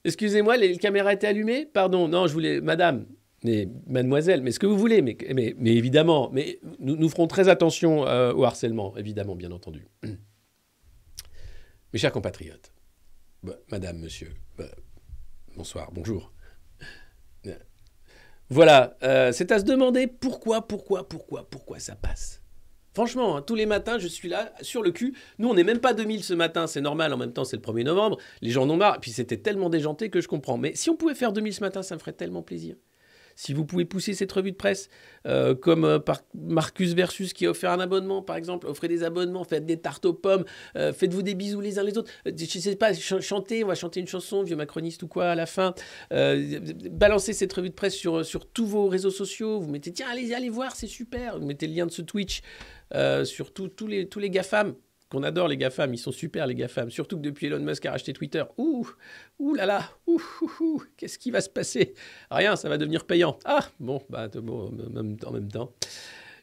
Excusez-moi, les caméras étaient allumées? Pardon, non, je voulais... Madame... Mais mademoiselle, mais ce que vous voulez, mais évidemment, mais nous ferons très attention au harcèlement, évidemment, bien entendu. Mes chers compatriotes, madame, monsieur, bonsoir, bonjour. Voilà, c'est à se demander pourquoi ça passe. Franchement, hein, tous les matins, je suis là, sur le cul. Nous, on n'est même pas 2000 ce matin, c'est normal, en même temps, c'est le 1er novembre. Les gens en ont marre, et puis c'était tellement déjanté que je comprends. Mais si on pouvait faire 2000 ce matin, ça me ferait tellement plaisir. Si vous pouvez pousser cette revue de presse, comme par Marcus Versus qui a offert un abonnement, par exemple, offrez des abonnements, faites des tartes aux pommes, faites-vous des bisous les uns les autres. Je ne sais pas, chantez, on va chanter une chanson, vieux macroniste ou quoi, à la fin. Balancez cette revue de presse sur tous vos réseaux sociaux. Vous mettez, tiens, allez voir, c'est super. Vous mettez le lien de ce Twitch sur tous les GAFAM. Qu'on adore les GAFAM, ils sont super les GAFAM, surtout que depuis Elon Musk a racheté Twitter. Ouh là là, qu'est-ce qui va se passer? Rien, ça va devenir payant. Ah, bon, en même temps.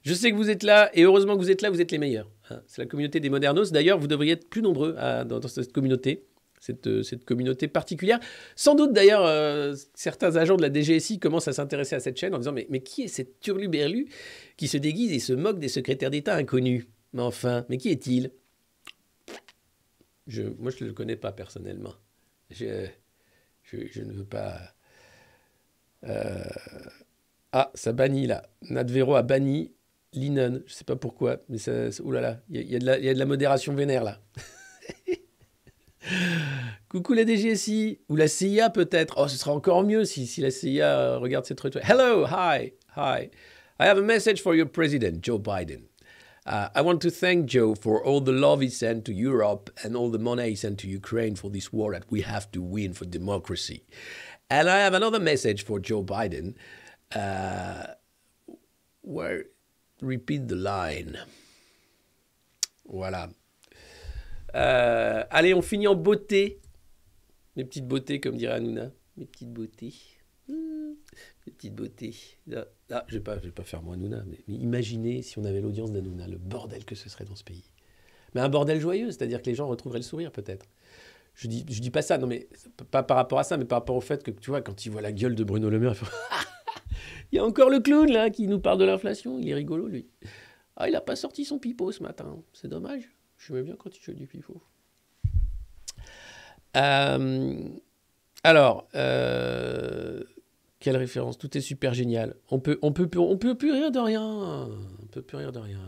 Je sais que vous êtes là, et heureusement que vous êtes là, vous êtes les meilleurs. Hein. C'est la communauté des Modernos. D'ailleurs, vous devriez être plus nombreux dans cette communauté, cette communauté particulière. Sans doute, d'ailleurs, certains agents de la DGSI commencent à s'intéresser à cette chaîne en disant mais qui est cette turluberlu qui se déguise et se moque des secrétaires d'État inconnus? Mais enfin, mais qui est-il? Moi, je ne le connais pas personnellement. Je ne veux pas... Ah, ça bannit là. Nadvero a banni Linen. Je ne sais pas pourquoi, mais ça... Ouh là là, il y a de la modération vénère là. Coucou la DGSI, ou la CIA peut-être. Oh, ce sera encore mieux si la CIA regarde cette retweet. Hello, hi. I have a message for your president, Joe Biden. I want to thank Joe for all the love he sent to Europe and all the money he sent to Ukraine for this war that we have to win for democracy. And I have another message for Joe Biden. Repeat the line. Voilà. Allez, on finit en beauté. Mes petites beautés, comme dirait Hanouna. Mes petites beautés. Mes petites beautés. Là, je vais pas faire moi Hanouna, mais imaginez si on avait l'audience d'Hanouna, le bordel que ce serait dans ce pays. Mais un bordel joyeux, c'est-à-dire que les gens retrouveraient le sourire peut-être. Je dis pas ça, non mais pas par rapport à ça, mais par rapport au fait que tu vois, quand ils voient la gueule de Bruno Le Maire, ils font il y a encore le clown là qui nous parle de l'inflation, il est rigolo lui. Ah, il a pas sorti son pipeau ce matin, c'est dommage. J'aimais bien quand il jouait du pipeau. Alors, quelle référence, tout est super génial. On peut plus rire de rien. On peut plus rire de rien.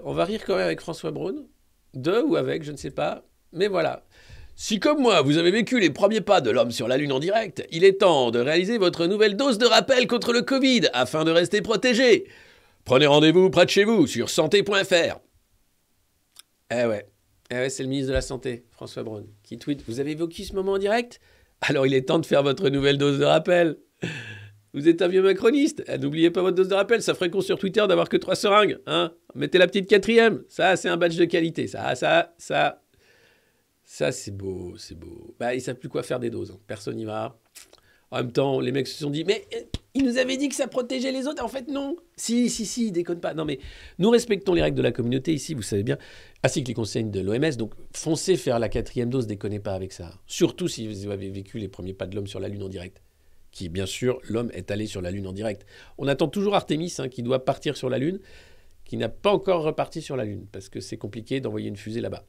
On va rire quand même avec François Braun, ou avec, je ne sais pas. Mais voilà. Si comme moi, vous avez vécu les premiers pas de l'homme sur la Lune en direct, il est temps de réaliser votre nouvelle dose de rappel contre le Covid afin de rester protégé. Prenez rendez-vous près de chez vous sur santé.fr. Eh ouais, c'est le ministre de la Santé, François Braun, qui tweet « Vous avez évoqué ce moment en direct ? Alors il est temps de faire votre nouvelle dose de rappel. Vous êtes un vieux macroniste. N'oubliez pas votre dose de rappel, ça ferait con sur Twitter d'avoir que 3 seringues. Hein, mettez la petite 4e. Ça, c'est un badge de qualité. Ça, c'est beau, c'est beau. Bah, ils savent plus quoi faire des doses. Hein. Personne n'y va. En même temps, les mecs se sont dit, mais ils nous avaient dit que ça protégeait les autres. En fait, non. Si, déconne pas. Non, mais nous respectons les règles de la communauté ici, vous savez bien, ainsi que les conseils de l'OMS. Donc, foncez faire la 4e dose, déconnez pas avec ça. Surtout si vous avez vécu les premiers pas de l'homme sur la Lune en direct. Qui, bien sûr, l'homme est allé sur la Lune en direct. On attend toujours Artemis, hein, qui doit partir sur la Lune, qui n'a pas encore reparti sur la Lune, parce que c'est compliqué d'envoyer une fusée là-bas.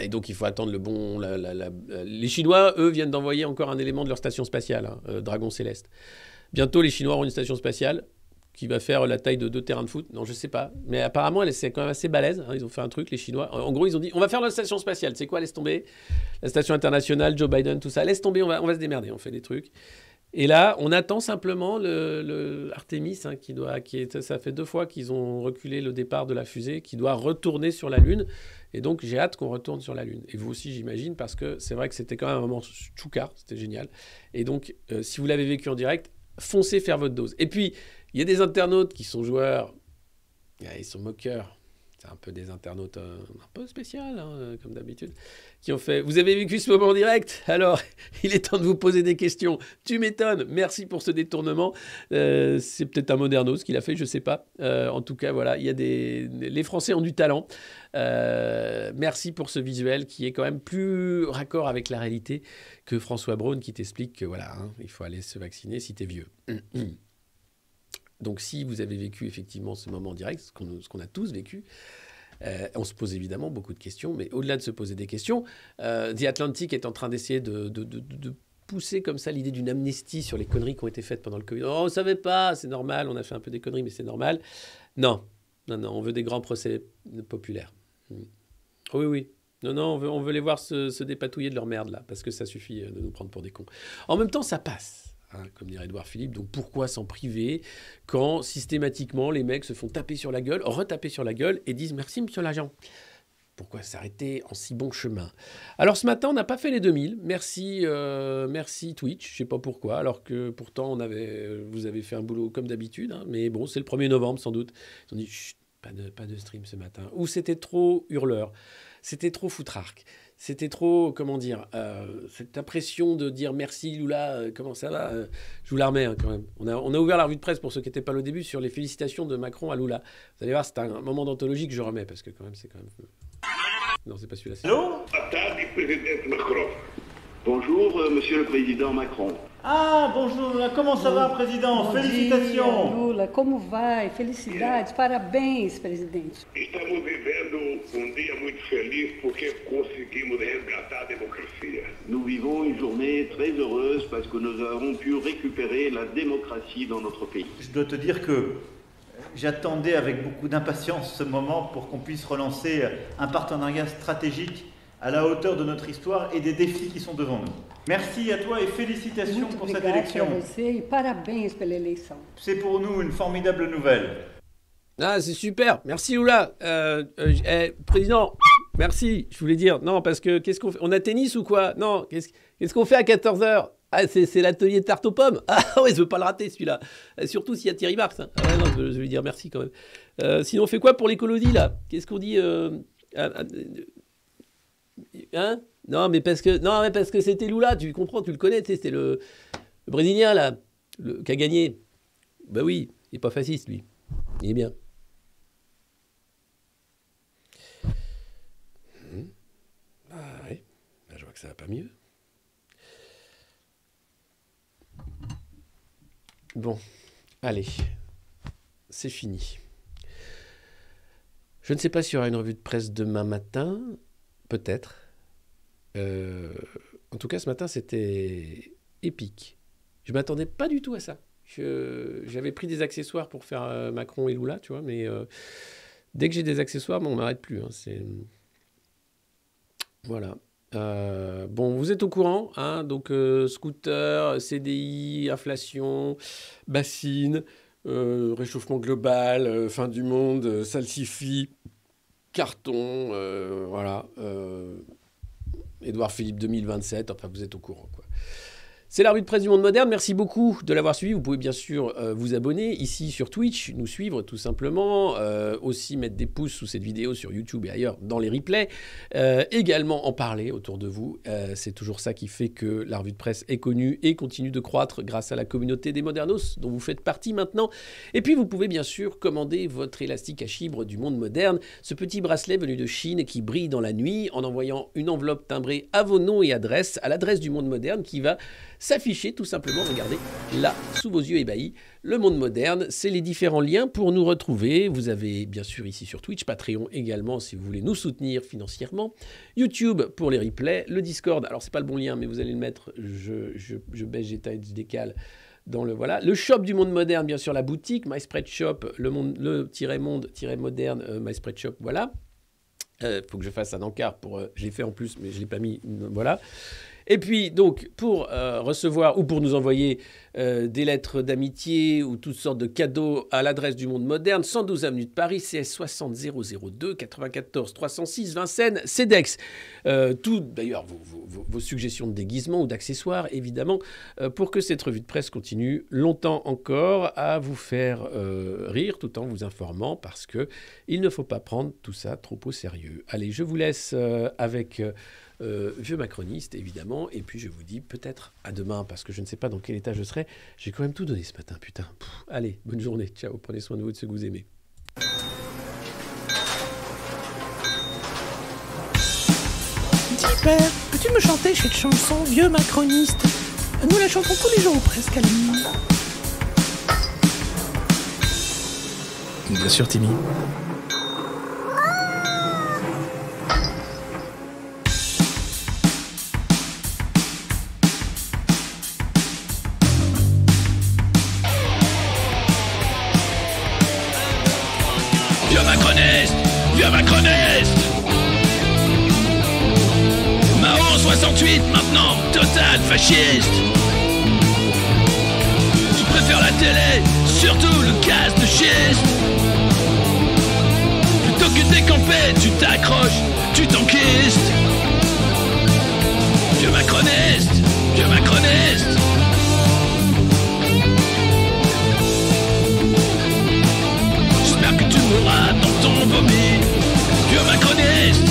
Et donc, il faut attendre le bon... Les Chinois, eux, viennent d'envoyer encore un élément de leur station spatiale, hein, Dragon Céleste. Bientôt, les Chinois auront une station spatiale qui va faire la taille de 2 terrains de foot. Non, je sais pas. Mais apparemment, c'est quand même assez balèze. Hein. Ils ont fait un truc, les Chinois. En gros, ils ont dit, on va faire notre station spatiale. C'est quoi, laisse tomber. La station internationale, Joe Biden, tout ça. Laisse tomber, on va se démerder. On fait des trucs. Et là, on attend simplement le Artemis, hein, ça fait 2 fois qu'ils ont reculé le départ de la fusée, qui doit retourner sur la Lune. Et donc, j'ai hâte qu'on retourne sur la Lune. Et vous aussi, j'imagine, parce que c'est vrai que c'était quand même un moment choucard, c'était génial. Et donc, si vous l'avez vécu en direct, foncez faire votre dose. Et puis, il y a des internautes qui sont joueurs, ils sont moqueurs. C'est un peu des internautes un peu spéciaux, hein, comme d'habitude, qui ont fait « Vous avez vécu ce moment en direct ? Alors, il est temps de vous poser des questions. Tu m'étonnes. Merci pour ce détournement. » C'est peut-être un modernos qu'il a fait, je ne sais pas. En tout cas, voilà, les Français ont du talent. Merci pour ce visuel qui est quand même plus raccord avec la réalité que François Braun qui t'explique que voilà, hein, il faut aller se vacciner si tu es vieux. Donc, si vous avez vécu effectivement ce moment en direct, ce qu'on a tous vécu, on se pose évidemment beaucoup de questions, mais au-delà de se poser des questions, The Atlantic est en train d'essayer de pousser comme ça l'idée d'une amnistie sur les conneries qui ont été faites pendant le Covid. Oh, on ne savait pas, c'est normal, on a fait un peu des conneries, mais c'est normal. Non, on veut des grands procès populaires. Oui. Non, on veut les voir se dépatouiller de leur merde, là, parce que ça suffit de nous prendre pour des cons. En même temps, ça passe. Hein, comme dirait Édouard Philippe, donc pourquoi s'en priver quand systématiquement les mecs se font taper sur la gueule, retaper sur la gueule et disent merci monsieur l'agent. Pourquoi s'arrêter en si bon chemin? Alors ce matin on n'a pas fait les 2000, merci Twitch, je sais pas pourquoi, alors que pourtant vous avez fait un boulot comme d'habitude, hein, mais bon c'est le 1er novembre sans doute. Ils ont dit chut, pas de stream ce matin, ou c'était trop hurleur, c'était trop foutrarque. C'était trop, comment dire, cette impression de dire merci Lula, comment ça va je vous la remets hein, quand même. On a ouvert la revue de presse pour ceux qui n'étaient pas là au début sur les félicitations de Macron à Lula. Vous allez voir, c'est un moment d'anthologie que je remets parce que quand même c'est quand même... Non, c'est pas celui-là. Allô ? Bonjour, monsieur le président Macron. Ah, bonjour, comment ça va, président? Félicitations. Dia, Lula, como vai? Felicidades, parabéns, presidente. Estamos vivendo dia muito feliz porque conseguimos resgatar a democracia. Nous vivons une journée très heureuse parce que nous avons pu récupérer la démocratie dans notre pays. Je dois te dire que J'attendais avec beaucoup d'impatience ce moment pour qu'on puisse relancer un partenariat stratégique à la hauteur de notre histoire et des défis qui sont devant nous. Merci à toi et félicitations pour cette élection. C'est pour nous une formidable nouvelle. Ah, c'est super. Merci, Lula. Président, merci. Je voulais dire, non, parce que qu'est-ce qu'on fait? On a tennis ou quoi? Non, qu'est-ce qu'on fait à 14h? Ah, c'est l'atelier de tarte aux pommes. Ah ouais, je veux pas le rater, celui-là. Surtout s'il y a Thierry Marx. Hein. Ah ouais, non, je vais lui dire merci quand même. Sinon, on fait quoi pour l'écologie, là? Qu'est-ce qu'on dit hein? Non, mais parce que c'était Lula, tu comprends, tu le connais, tu sais, c'était le Brésilien, là, qui a gagné. Bah oui, il est pas fasciste, lui. Il est bien. Ah oui, je vois que ça va pas mieux. Bon, allez, c'est fini. Je ne sais pas s'il y aura une revue de presse demain matin, peut-être. En tout cas, ce matin, c'était épique. Je ne m'attendais pas du tout à ça. J'avais pris des accessoires pour faire Macron et Lula, tu vois, mais dès que j'ai des accessoires, bon, on ne m'arrête plus. Hein, voilà. Bon, vous êtes au courant, hein, donc scooter, CDI, inflation, bassine, réchauffement global, fin du monde, salsifis, carton, voilà. Édouard Philippe 2027, enfin vous êtes au courant, quoi. C'est la revue de presse du Monde Moderne. Merci beaucoup de l'avoir suivi. Vous pouvez bien sûr vous abonner ici sur Twitch, nous suivre tout simplement, aussi mettre des pouces sous cette vidéo sur YouTube et ailleurs dans les replays, également en parler autour de vous. C'est toujours ça qui fait que la revue de presse est connue et continue de croître grâce à la communauté des Modernos dont vous faites partie maintenant. Et puis vous pouvez bien sûr commander votre élastique à chibre du Monde Moderne, ce petit bracelet venu de Chine qui brille dans la nuit en envoyant une enveloppe timbrée à vos noms et adresses, à l'adresse du Monde Moderne qui va s'afficher tout simplement, regardez, là, sous vos yeux ébahis, le Monde Moderne, c'est les différents liens pour nous retrouver. Vous avez bien sûr ici sur Twitch, Patreon également si vous voulez nous soutenir financièrement, YouTube pour les replays, le Discord, alors c'est pas le bon lien mais vous allez le mettre, je baisse, j'éteins, je décale dans le voilà. Le shop du Monde Moderne, bien sûr la boutique, MySpreadShop, le-monde-moderne, MySpreadShop, voilà. Faut que je fasse un encart pour, je l'ai fait en plus mais je l'ai pas mis, voilà. Et puis, donc, pour recevoir ou pour nous envoyer des lettres d'amitié ou toutes sortes de cadeaux à l'adresse du Monde Moderne, 112 avenue de Paris, CS 60 002 94 306 Vincennes, CEDEX. Tout, d'ailleurs, vos suggestions de déguisement ou d'accessoires, évidemment, pour que cette revue de presse continue longtemps encore à vous faire rire tout en vous informant parce que il ne faut pas prendre tout ça trop au sérieux. Allez, je vous laisse avec... vieux macroniste, évidemment, et puis je vous dis peut-être à demain, parce que je ne sais pas dans quel état je serai. J'ai quand même tout donné ce matin, putain. Allez, bonne journée, ciao, prenez soin de vous et de ceux que vous aimez. Dis père, peux-tu me chanter cette chanson, vieux macroniste? Nous la chantons tous les jours presque à la nuit. Bien sûr, Timmy. Vieux macroniste. Mao 68 maintenant, total fasciste. Tu préfères la télé, surtout le gaz de schiste. Plutôt que décamper, tu t'accroches, tu t'enquistes. Vieux macroniste, vieux macroniste. J'espère que tu mourras dans ton vomi, vieux macroniste.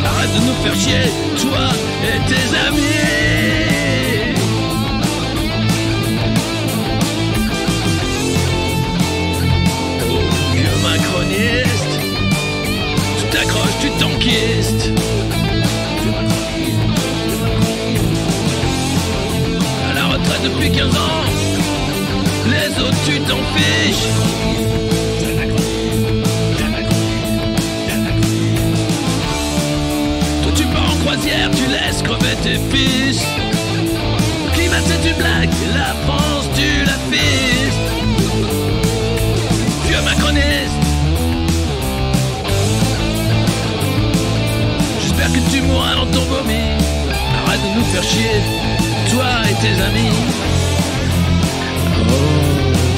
Arrête de nous faire chier, toi et tes amis. Oh, vieux macroniste, tu t'accroches, tu t'enquistes. À la retraite depuis 15 ans, les autres tu t'en fiches. Toi tu pars en croisière, tu laisses crever tes fils. Le climat c'est une blague, la France tu la fistes. J'espère que tu mourras dans ton vomi. Arrête de nous faire chier, toi et tes amis. Oh,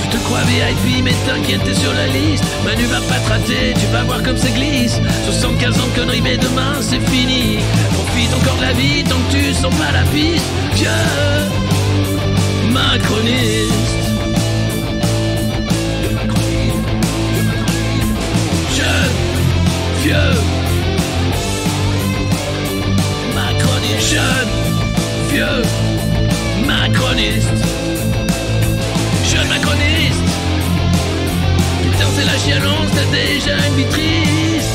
tu te crois VIP, mais t'inquiète, t'es sur la liste. Manu va pas te rater, tu vas voir comme ça glisse. 75 ans de conneries, mais demain c'est fini. Profite encore de la vie tant que tu sens pas la piste. Vieux macroniste. Jeune, vieux macroniste. Jeune, vieux macroniste. Jeune macroniste. Putain, c'est la chialance, t'as déjà une vie triste.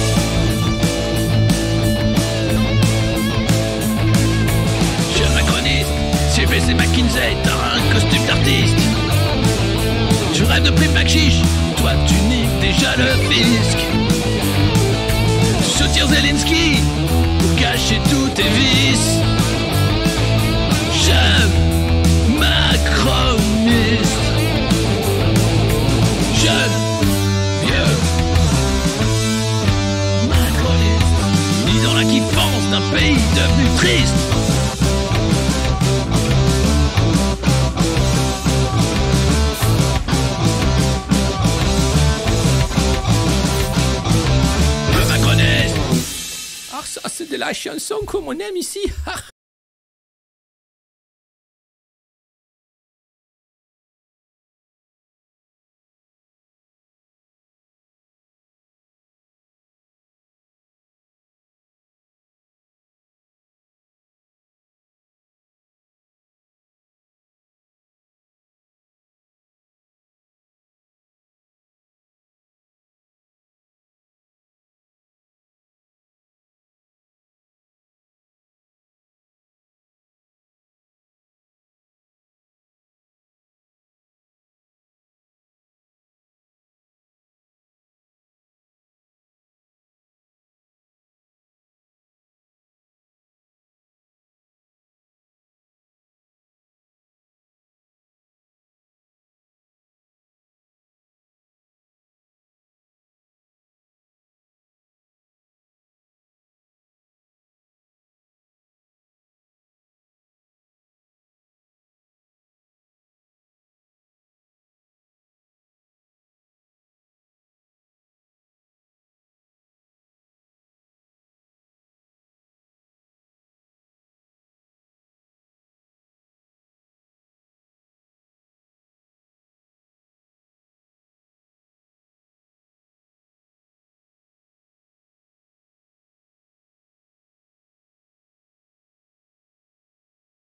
Jeune macroniste. CBC McKinsey, t'as un costume d'artiste. Tu rêves de prime Chiche, toi tu niques déjà le fisc. Tu soutiens Zelensky pour cacher tous tes vices. Jeune macroniste. Jeune, vieux macroniste. Ni dans la kiffance d'un pays devenu triste. Ah, ça, c'est de la chanson comme on aime ici.